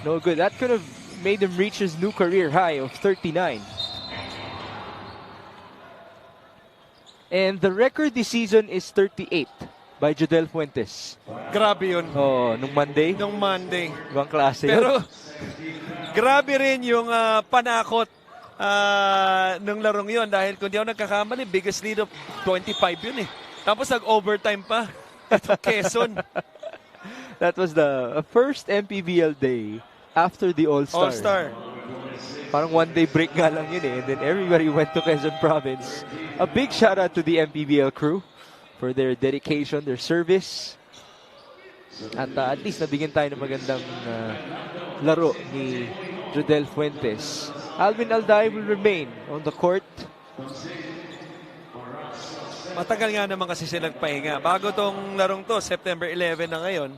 No good. That could have made him reach his new career high of 39. And the record this season is 38 by Jodel Fuentes. Grabe yun. Oh, nung Monday. Nung Monday. Ibang klase Pero, yun. grabe rin yung panakot nung larong yun. Dahil kung di ako nagkakamali, biggest lead of 25 yun eh. Tapos nag-overtime pa. Ito, Quezon. That was the first MPBL day after the All-Star. All-Star. Parang one-day break nga lang yun eh. And then everybody went to Quezon Province. A big shout out to the MPBL crew for their dedication, their service. At least nabigyan tayo ng magandang laro ni Jodel Fuentes. Alvin Alday will remain on the court. Matagal nga naman kasi sila nagpahinga. Bago tong larong to, September 11 na ngayon.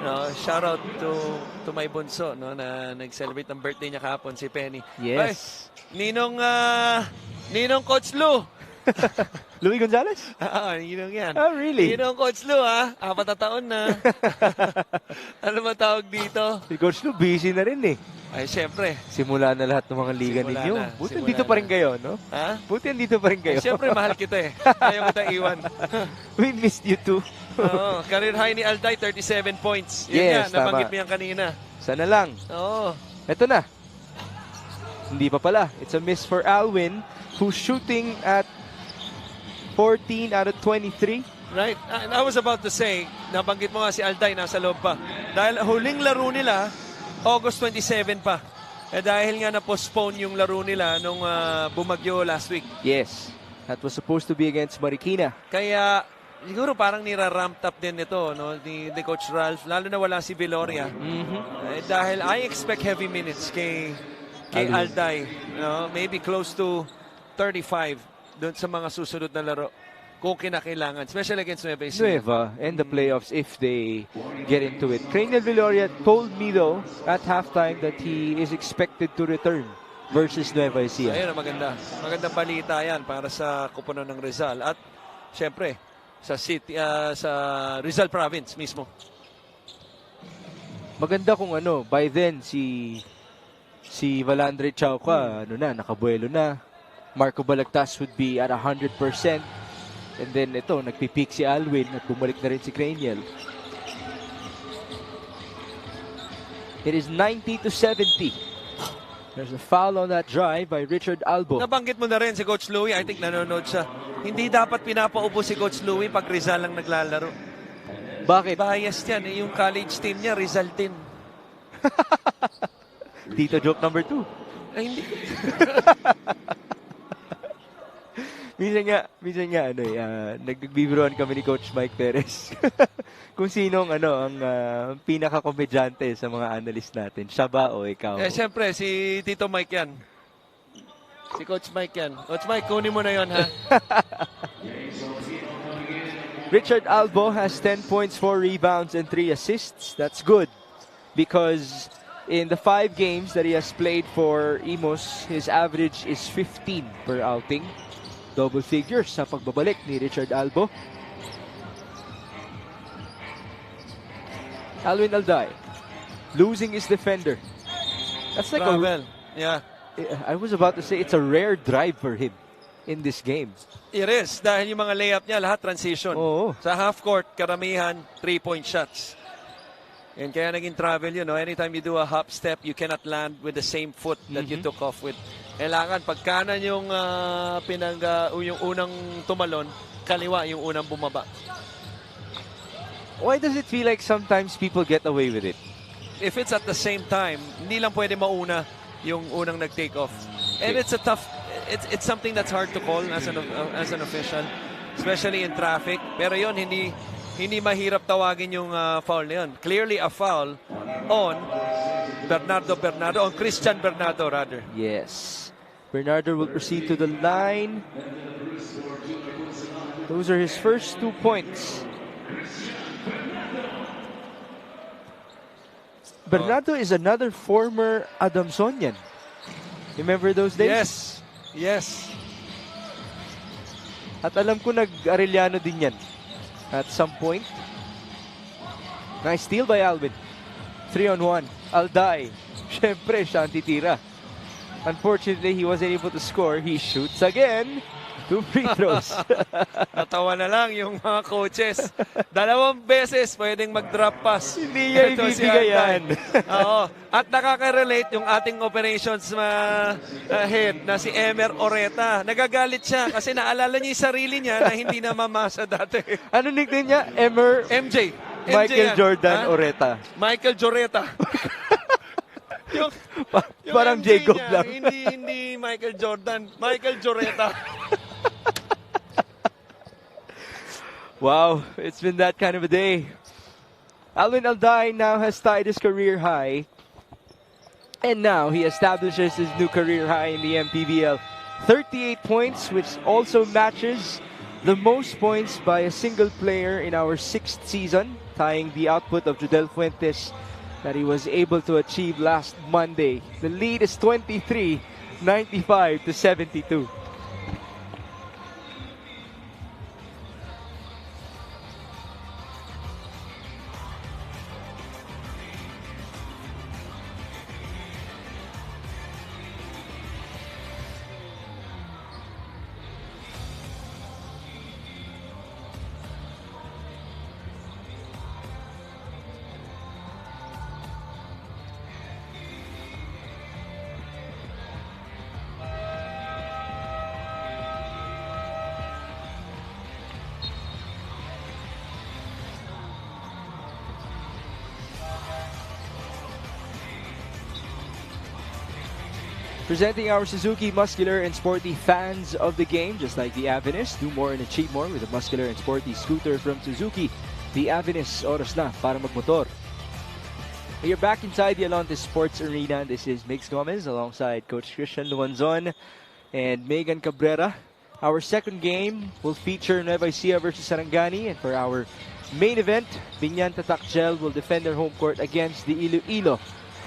No, shout out to my bunso no, na nag-celebrate ng birthday niya kahapon, si Penny. Yes. Ay, Ninong Coach Lou. Louis Gonzalez? Ninong yan. Oh, really? Ninong Coach Lou, 4 na taon na. Ano ba tawag dito? Si Coach Lou, busy na rin eh. Ay, syempre. Simula na lahat ng mga liga Simula ninyo. na. Buti Simula dito pa rin na. kayo, no? Ha? Buti dito pa rin kayo. Syempre, mahal kita eh. Ayaw kita iwan. We missed you too. Oo, career high ni Alday, 37 points. Yun Yes, nga, nabanggit tama. mo yan kanina. Sana lang. Oo. Ito na. Hindi pa pala. It's a miss for Alwin, who's shooting at 14 out of 23. Right. And I was about to say, nabanggit mo nga si Alday, nasa loob pa. Dahil huling laro nila, August 27 pa. Dahil nga na-postpone yung laro nila nung bumagyo last week. Yes. That was supposed to be against Marikina. Kaya, siguro parang nira-ramped up din ito no, ni Coach Ralph, lalo na wala si Viloria. Dahil I expect heavy minutes kay Alday. No? Maybe close to 35 doon sa mga susunod na laro. Kung kinakailangan, especially against Nueva Ecija. Nueva and the playoffs if they get into it. Craniel Viloria told me though at halftime that he is expected to return versus Nueva Ecija. Ayun, maganda. Magandang balita yan para sa kupunan ng Rizal. At syempre, sa city, sa Rizal province mismo. Maganda kung by then si Valandre Chauca, nakabuelo na. Marco Balagtas would be at 100%. And then ito, nagpipeak si Alwin at bumalik na rin si Craniel. It is 90-70. There's a foul on that drive by Richard Albo. Nabanggit mo na rin si Coach Louie. I think nanonood siya. Hindi dapat pinapaupo si Coach Louie pag Rizal lang naglalaro. Bakit? Biased yan. Yung college team niya, Rizal team. Tito joke number 2. Ay, hindi. Minsan nga nagbibiruan kami ni Coach Mike Perez kung sinong ang pinaka-komedyante sa mga analyst natin. Siya ba o ikaw? Siyempre, si Tito Mike yan. Si Coach Mike yan. Coach Mike, kunin mo na yon ha? Richard Albo has 10 points, 4 rebounds, and 3 assists. That's good because in the 5 games that he has played for Imus, his average is 15 per outing. Double figures sa pagbabalik ni Richard Albo. Alwin Alday losing his defender. That's like Yeah. I was about to say it's a rare drive for him in this game. It is. Dahil yung mga layup niya, lahat transition. Oo. Sa half court, karamihan, 3-point shots. And kaya naging travel yun. Anytime you do a hop step, you cannot land with the same foot that you took off with. Kailangan pag kanan yung yung unang tumalon, kaliwa yung unang bumaba. Why does it feel like sometimes people get away with it? If it's at the same time, hindi lang pwede mauna yung unang nag-take off. And it's it's something that's hard to call as an official, especially in traffic. Pero yon hindi mahirap tawagin yung foul na yun. Clearly a foul on on Christian Bernardo rather. Yes. Bernardo will proceed to the line. Those are his first 2 points. Bernardo is another former Adamsonian. Remember those days? Yes. At alam ko nag-Arellano din yan at some point. Nice steal by Alvin. 3-on-1. Alday. Siyempre, siya ang titira. Unfortunately, he wasn't able to score. He shoots again. 2 free throws. Natawa na lang yung mga coaches. 2 beses pwedeng mag-drop pass. Hindi niya ibibigay yan. Oo. At nakaka-relate yung ating operations head na si Emer Oreta. Nagagalit siya kasi naalala niya yung sarili niya na hindi na mamasa dati. Ano nickname niya? MJ. Michael yan. Jordan Oreta. Michael Joreta. yung Parang MJ Jacob niya, lang. hindi Michael Jordan. Michael Joreta. Wow, it's been that kind of a day. Alvin Alday now has tied his career high. And now he establishes his new career high in the MPBL. 38 points, which also matches the most points by a single player in our 6th season, tying the output of Judel Fuentes that he was able to achieve last Monday. The lead is 23, 95 to 72. Presenting our Suzuki muscular and sporty fans of the game, just like the Avenus. Do more and achieve more with a muscular and sporty scooter from Suzuki. The Avenus, oras na para magmotor. We are back inside the Alontes Sports Arena. This is Mix Gomez alongside Coach Christian Luanzon and Megan Cabrera. Our second game will feature Nueva Ecija versus Sarangani. And for our main event, Binyan Tatakjel will defend their home court against the Iloilo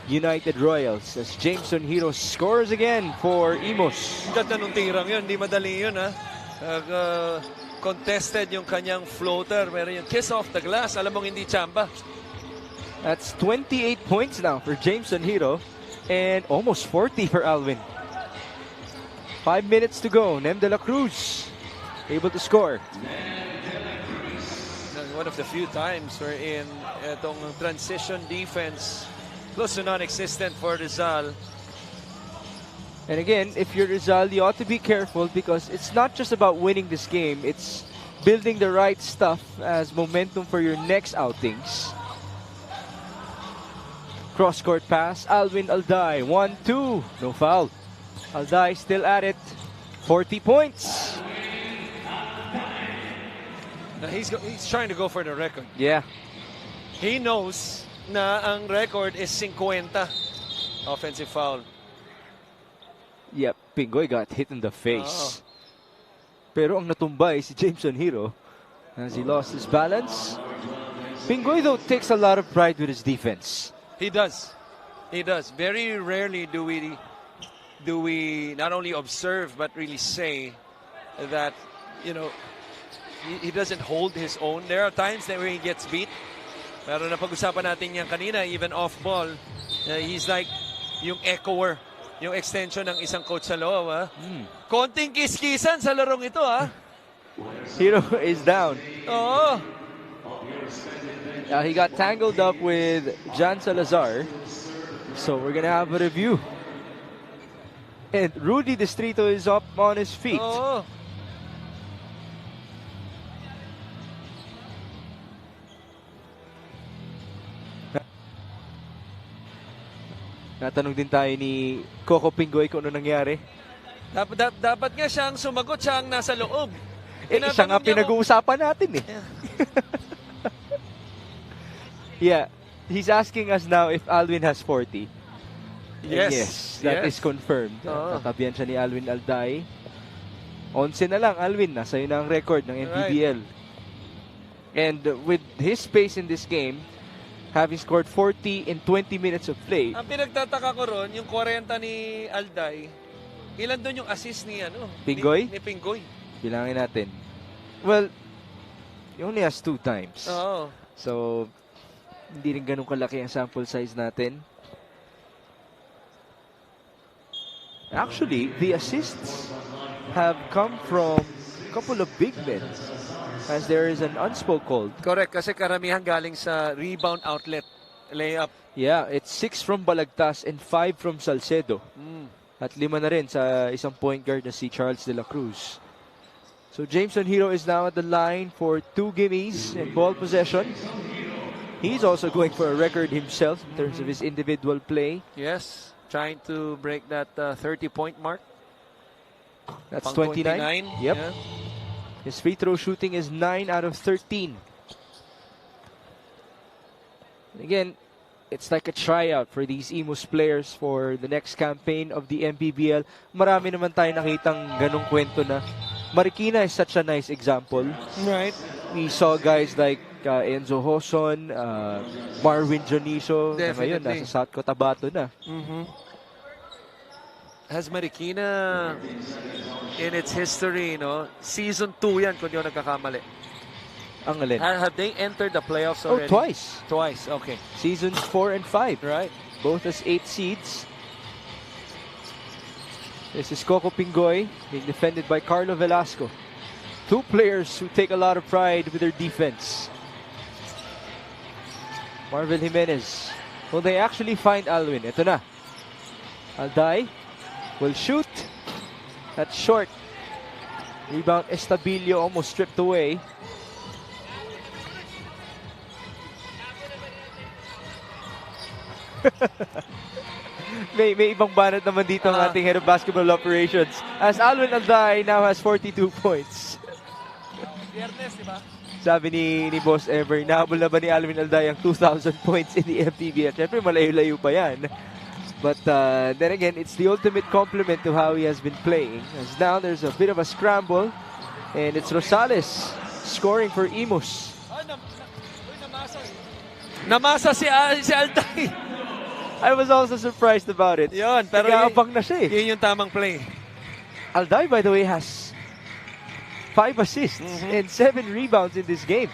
United Royals as Jameson Hero scores again for Imus. Ganda nung tirang yun. Hindi madali yun, ha? Contested yung kanyang floater. Pero yung kiss off the glass, alam mong hindi chamba. That's 28 points now for Jameson Hero and almost 40 for Alvin. 5 minutes to go. Nem de la Cruz able to score. One of the few times we're in itong transition defense close to non-existent for Rizal. And again, if you're Rizal, you ought to be careful because it's not just about winning this game. It's building the right stuff as momentum for your next outings. Cross-court pass. Alvin Alday. 1-2. No foul. Alday still at it. 40 points. Now he's trying to go for the record. Yeah. He knows na ang record is 50 offensive foul. Yep, Pingoy got hit in the face. Oh. Pero ang natumbay si Jameson Hero as he lost his balance. Pingoy though takes a lot of pride with his defense. He does. He does. Very rarely do we not only observe but really say that, you know, he doesn't hold his own. There are times that where he gets beat. Pero napag-usapan natin yan kanina, even off-ball, he's like yung echoer, yung extension ng isang coach sa loob. Konting kiskisan sa larong ito, ha? Hero is down. Oo. He got tangled up with Jan Salazar. So we're gonna have a review. And Rudy Distrito is up on his feet. Oo. Natanong din tayo ni Coco Pingoy kung ano nangyari. Dapat nga siya ang sumagot, siya ang nasa loob. Isa nga pinag-uusapan natin eh. Yeah. He's asking us now if Alwin has 40. Yes. That is confirmed. Tatabihan siya ni Alwin Alday. 11 na lang, Alwin. Nasa yun ang record ng MPBL. Right. And with his pace in this game, having scored 40 in 20 minutes of play. Ang pinagtataka ko ron, yung 40 ni Alday, ilan doon yung assist ni Pingoy? Ni Pingoy. Bilangin natin. Well, he only has 2 times. Oo. So, hindi rin ganun kalaki ang sample size natin. Actually, the assists have come from a couple of big men, as there is an unspoke called. Correct, kasi karamihan galing sa rebound outlet, layup. Yeah, it's 6 from Balagtas and 5 from Salcedo. At 5 na rin sa isang point guard na si Charles de la Cruz. So Jameson Hero is now at the line for 2 gimmies and ball possession. He's also going for a record himself in terms of his individual play. Yes, trying to break that 30-point mark. That's 29. Yep. Yeah. His free throw shooting is 9 out of 13. And again, it's like a tryout for these Imus players for the next campaign of the MPBL. Marami naman tayo nakitang ganong kwento na. Marikina is such a nice example. Right. We saw guys like Enzo Hoson, Marvin Jonicio, na ngayon nasa South Cotabato na. Has Marikina in its history, season 2 yan kung di ako nagkakamali. Ang alin? Have they entered the playoffs already? Twice. Twice, okay. Seasons 4 and 5. Right. Both as 8 seeds. This is Coco Pingoy being defended by Carlo Velasco. 2 players who take a lot of pride with their defense. Marvel Jimenez. Will they actually find Alwin? Ito na. Alday will shoot. That's short. Rebound Estabilio almost stripped away. may ibang banat naman dito ang ating head of basketball operations. As Alwin Alday now has 42 points. Viernes, di ba? Sabi ni Boss Ever, nahabol na ba ni Alwin Alday ang 2,000 points in the MPBL? Siyempre, malayo-layo pa yan. But then again, it's the ultimate compliment to how he has been playing. As now, there's a bit of a scramble. And it's Rosales scoring for Imus. Namasa si Alday. I was also surprised about it. Yun, pero nag-aabang na siya eh. Yun yung tamang play. Alday, by the way, has 5 assists and 7 rebounds in this game.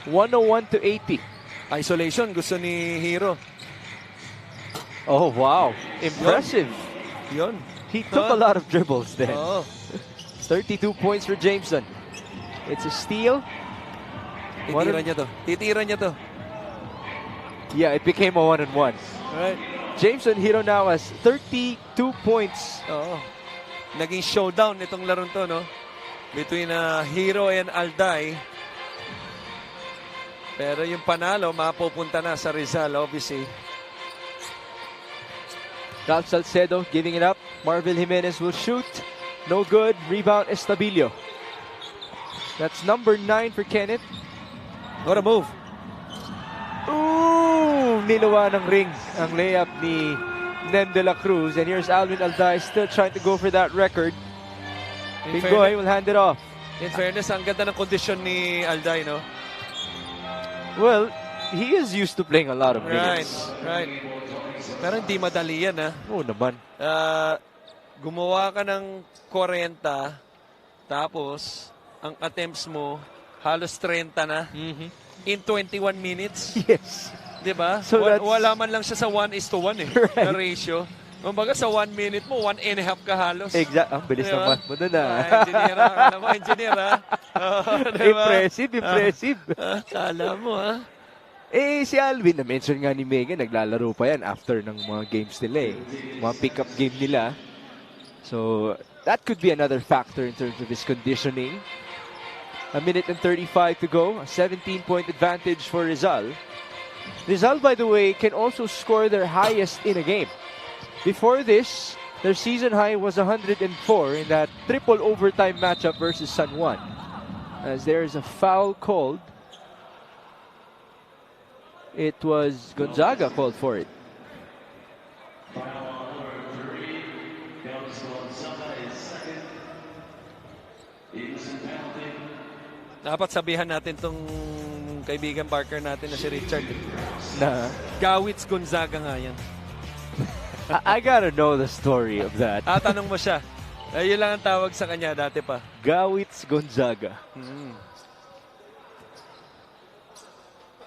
101 to 80. Isolation, gusto ni Hero. Oh, wow. Impressive. Yun. He took a lot of dribbles then. 32 points for Jameson. It's a steal. Titira niya to. Yeah, it became a 1-on-1. Right. Jameson Hero now has 32 points. Naging showdown itong larong to, no? Between Hero and Alday. Pero yung panalo, mapupunta na sa Rizal, obviously. Ralph Salcedo giving it up. Marvel Jimenez will shoot. No good. Rebound Estabilio. That's number 9 for Kenneth. What a move. Ooh! Nilawa ng ring ang layup ni Nem de la Cruz. And here's Alvin Alday still trying to go for that record. Pingoy will hand it off. In fairness, ang ganda ng kondisyon ni Alday, no? Well, he is used to playing a lot of minutes. Right. Pero hindi madali yan, ha? Oo naman. Gumawa ka ng 40, tapos ang attempts mo, halos 30 na. In 21 minutes. Yes. Diba? So wala man lang siya sa 1:1 eh. Right. Na ratio. Kumbaga sa 1 minute mo, 1.5 ka halos. Exact. Ang bilis ng math mo doon engineer, alam mo, engineer ha. Diba? Impressive. Kala mo ha. Si Alvin, na-mention nga ni Megan, naglalaro pa yan after ng mga games nila eh. Mga pick-up game nila. So, that could be another factor in terms of his conditioning. 1 minute and 35 to go. A 17-point advantage for Rizal. Rizal, by the way, can also score their highest in a game. Before this, Their season high was 104 in that triple overtime matchup versus San Juan. As there is a foul called. It was Gonzaga called for it. Dapat sabihan natin tong kaibigan Barker natin na si Richard. Na, Gawits Gonzaga nga yan. I gotta know the story of that. Tanong mo siya. Yun lang ang tawag sa kanya dati pa. Gawits Gonzaga.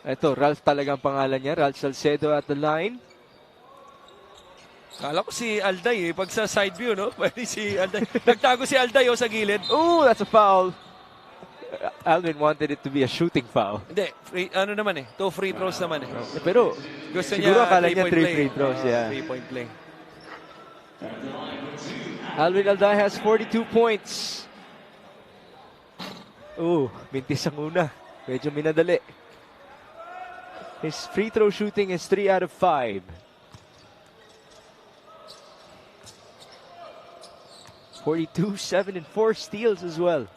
Ito, Ralph talagang pangalan niya. Ralph Salcedo at the line. Kala ko si Alday pag sa side view, no? Pwede si Alday. Nagtago si Alday sa gilid. Ooh, that's a foul. Alvin wanted it to be a shooting foul. Hindi, ano naman 2 free throws naman Pero gusto siguro niya akala niya 3 play. free throws. Yeah. 3-point play. Alvin Alday has 42 points. Ooh, mintis ang una. Medyo minadali. His free throw shooting is 3 out of 5. 42, 7, and 4 steals as well.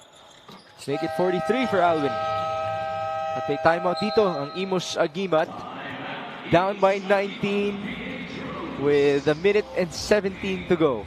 Make it 43 for Alvin. At may timeout dito ang Imus Agimat. Down by 19 with a minute and 17 to go.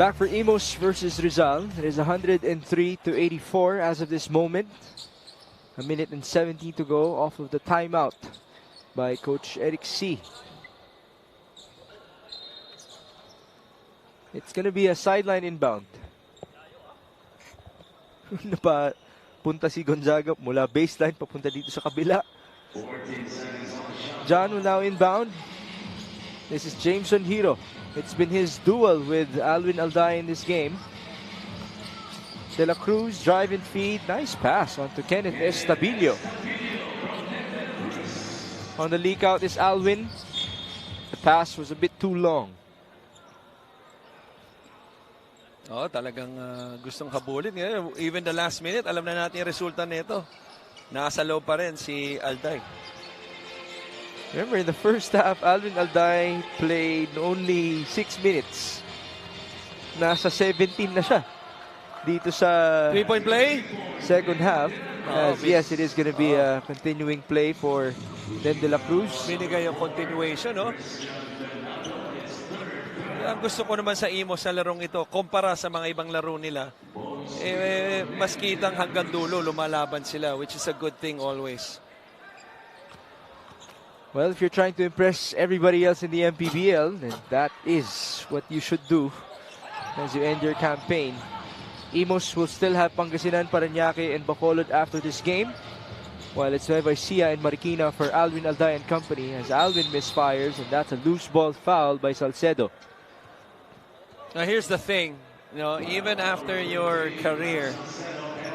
Back for Imus versus Rizal. It is 103 to 84 as of this moment. A minute and 17 to go off of the timeout by Coach Eric C. It's gonna be a sideline inbound. Punta si Gonzaga mula baseline papunta dito sa kabila. John will now inbound. This is Jameson Hero. It's been his duel with Alvin Alday in this game. De La Cruz, drive and feed. Nice pass onto Kenneth Estabilio. On the leak out is Alvin. The pass was a bit too long. Talagang gustong habulin. Even the last minute, alam na natin yung resulta nito. Nasa loob pa rin si Alday. Remember, in the first half, Alvin Alday played only 6 minutes. Nasa 17 na siya. Dito sa 3-point play? second half. Yes, it is going to be a continuing play for De La Cruz. Binigay yung continuation, no? Ang gusto ko naman sa Imus sa larong ito, kumpara sa mga ibang laro nila, mas kitang hanggang dulo, lumalaban sila, which is a good thing always. Well, if you're trying to impress everybody else in the MPBL, then that is what you should do as you end your campaign. Imus will still have Pangasinan, Parañaque, and Bacolod after this game, while it's Nueva Ecija and Marikina for Alvin Alday and company as Alvin misfires, and that's a loose ball foul by Salcedo. Now here's the thing, even after your career,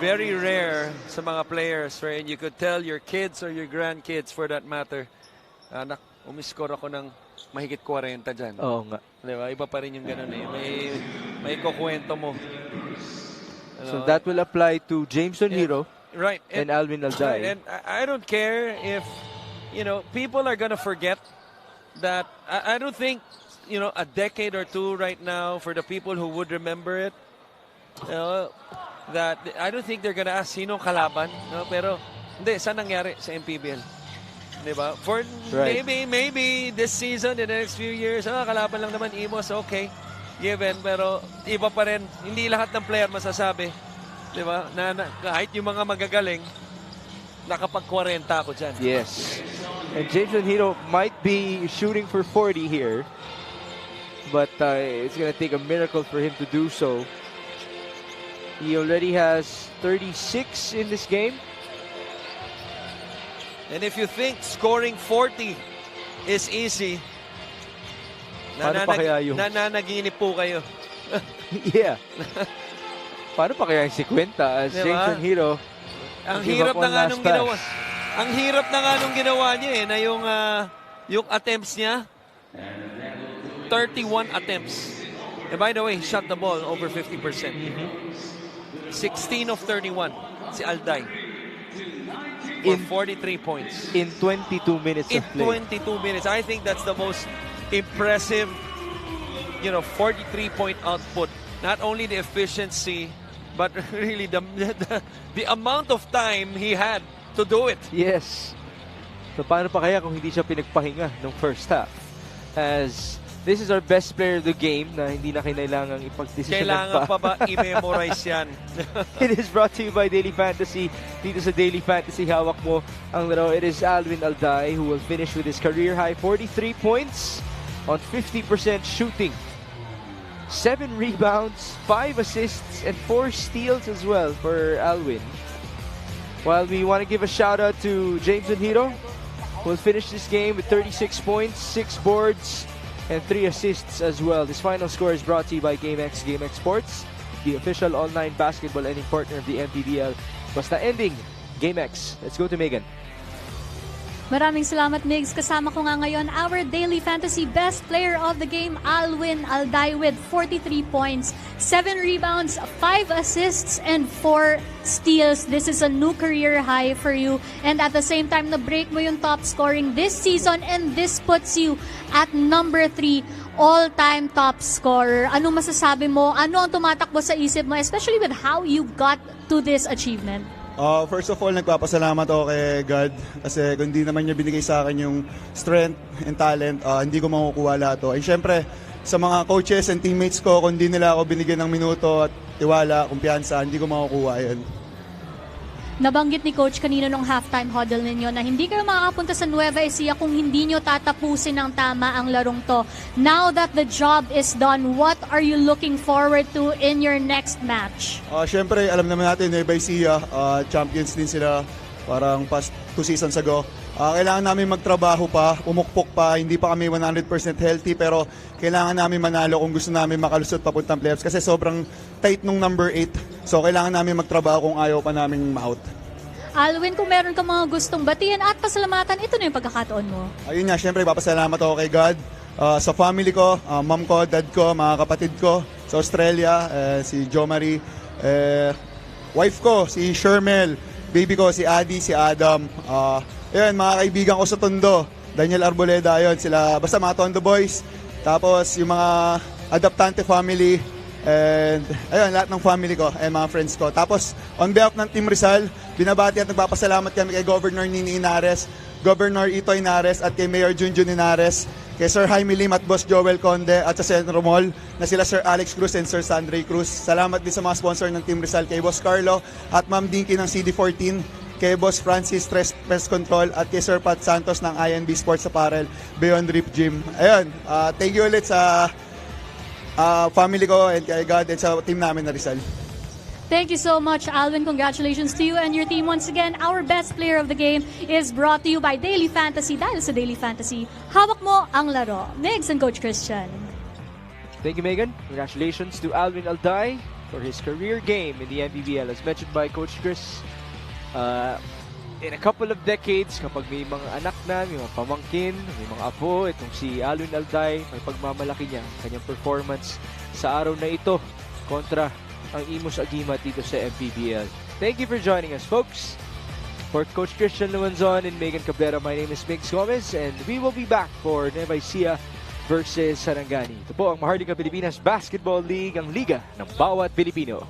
very rare sa mga players wherein you could tell your kids or your grandkids for that matter, anak, umiscore ako ng mahigit 40 dyan. Oo nga. Diba? Iba pa rin yung ganun May kukwento mo. So that will apply to Jameson Hero and Alvin Alday. And I don't care if, people are gonna forget that. I don't think, a decade or two right now for the people who would remember it, that I don't think they're gonna ask sinong kalaban. Pero, hindi, saan nangyari sa MPBL? Diba? For maybe this season, in the next few years, kalaban lang naman Imus, okay, given, pero iba pa rin, hindi lahat ng player masasabi, diba? Na kahit yung mga magagaling, nakapag-40 ako dyan. Yes. And Jameson Hero might be shooting for 40 here. but it's going to take a miracle for him to do so. He already has 36 in this game. And if you think scoring 40 is easy, Paano pa kaya yung... nananaginip po kayo. Yeah. Paano pa kaya yung 50 as Diba? James and Hero? Ang give hirap up na one nga last nung pass. ginawa. Ang hirap na nga nung ginawa niya na yung attempts niya. 31 attempts. And by the way, he shot the ball over 50%. 16 of 31 si Alday. For 43 points. In 22 minutes In of play. 22 minutes. I think that's the most impressive, 43-point output. Not only the efficiency, but really the amount of time he had to do it. Yes. So paano pa kaya kung hindi siya pinagpahinga ng first half? As this is our best player of the game na hindi na kailangang ipagdesisyonan Kailangan pa ba i-memorize yan? It is brought to you by Daily Fantasy. Dito sa Daily Fantasy, hawak mo ang laro. It is Alvin Alday who will finish with his career-high 43 points on 50% shooting. 7 rebounds, 5 assists, and 4 steals as well for Alvin. While we want to give a shout-out to James and Hero, who will finish this game with 36 points, 6 boards, and 3 assists as well. This final score is brought to you by GameX Sports, the official online basketball ending partner of the MPBL. Basta ending, GameX. Let's go to Megan. Maraming salamat, Migs. Kasama ko nga ngayon our Daily Fantasy Best Player of the Game, Alvin Alday, with 43 points, 7 rebounds, 5 assists, and 4 steals. This is a new career high for you. And at the same time, na-break mo yung top scoring this season, and this puts you at number 3 all-time top scorer. Anong masasabi mo? Ano ang tumatakbo sa isip mo, especially with how you got to this achievement? First of all, nagpapasalamat ako kay God kasi kung hindi naman niya binigay sa akin yung strength and talent, hindi ko makukuha lahat to. And syempre, sa mga coaches and teammates ko, kung hindi nila ako binigyan ng minuto at tiwala, kumpiyansa, hindi ko makukuha yan. Nabanggit ni Coach kanina nung halftime huddle ninyo na hindi kayo makakapunta sa Nueva Ecija kung hindi nyo tatapusin ng tama ang larong to. Now that the job is done, what are you looking forward to in your next match? Syempre, alam naman natin, Nueva Ecija, champions din sila parang past 2 seasons ago. Kailangan namin magtrabaho pa, umukpok pa, hindi pa kami 100% healthy pero kailangan namin manalo kung gusto namin makalusot papuntang playoffs kasi sobrang tight nung number 8. So kailangan namin magtrabaho kung ayaw pa namin ma-out. Alvin, kung meron ka mga gustong batiin at pasalamatan, ito na yung pagkakataon mo. Ayun nga, syempre papasalamat ako kay God, sa family ko, mom ko, dad ko, mga kapatid ko sa Australia, si Jo Marie, wife ko, si Shermel, baby ko, si Adi, si Adam, ayun, mga kaibigan ko sa Tondo, Daniel Arboleda, ayun, sila, basta mga Tondo boys, tapos yung mga adoptante family, and ayun, lahat ng family ko and mga friends ko. Tapos, on behalf ng Team Rizal, binabati at nagpapasalamat kami kay Governor Nini Inares, Governor Ito Inares at kay Mayor Junjun Inares, kay Sir Jaime Lim at Boss Joel Conde at sa Senator Mall na sila Sir Alex Cruz and Sir Sandre Cruz. Salamat din sa mga sponsor ng Team Rizal, kay Boss Carlo at Ma'am Dinky ng CD14, kay Boss Francis Pest Control at kay Sir Pat Santos ng INB Sports Apparel, Beyond Rip Gym. Ayun, thank you ulit sa family ko and kay God and sa team namin na Rizal. Thank you so much, Alvin. Congratulations to you and your team. Once again, our best player of the game is brought to you by Daily Fantasy. Dahil sa Daily Fantasy, hawak mo ang laro. Migs and Coach Christian. Thank you, Megan. Congratulations to Alvin Alday for his career game in the MPBL. As mentioned by Coach Chris, in a couple of decades, kapag may mga anak na, may mga pamangkin, may mga apo, itong si Alvin Alday, may pagmamalaki niya, kanyang performance sa araw na ito kontra ang Imus Agimat dito sa MPBL. Thank you for joining us, folks. For Coach Christian Luanzon and Megan Cabrera, my name is Migs Gomez, and we will be back for Nueva Ecija versus Sarangani. Ito po ang Maharlika Pilipinas Basketball League, ang liga ng bawat Pilipino.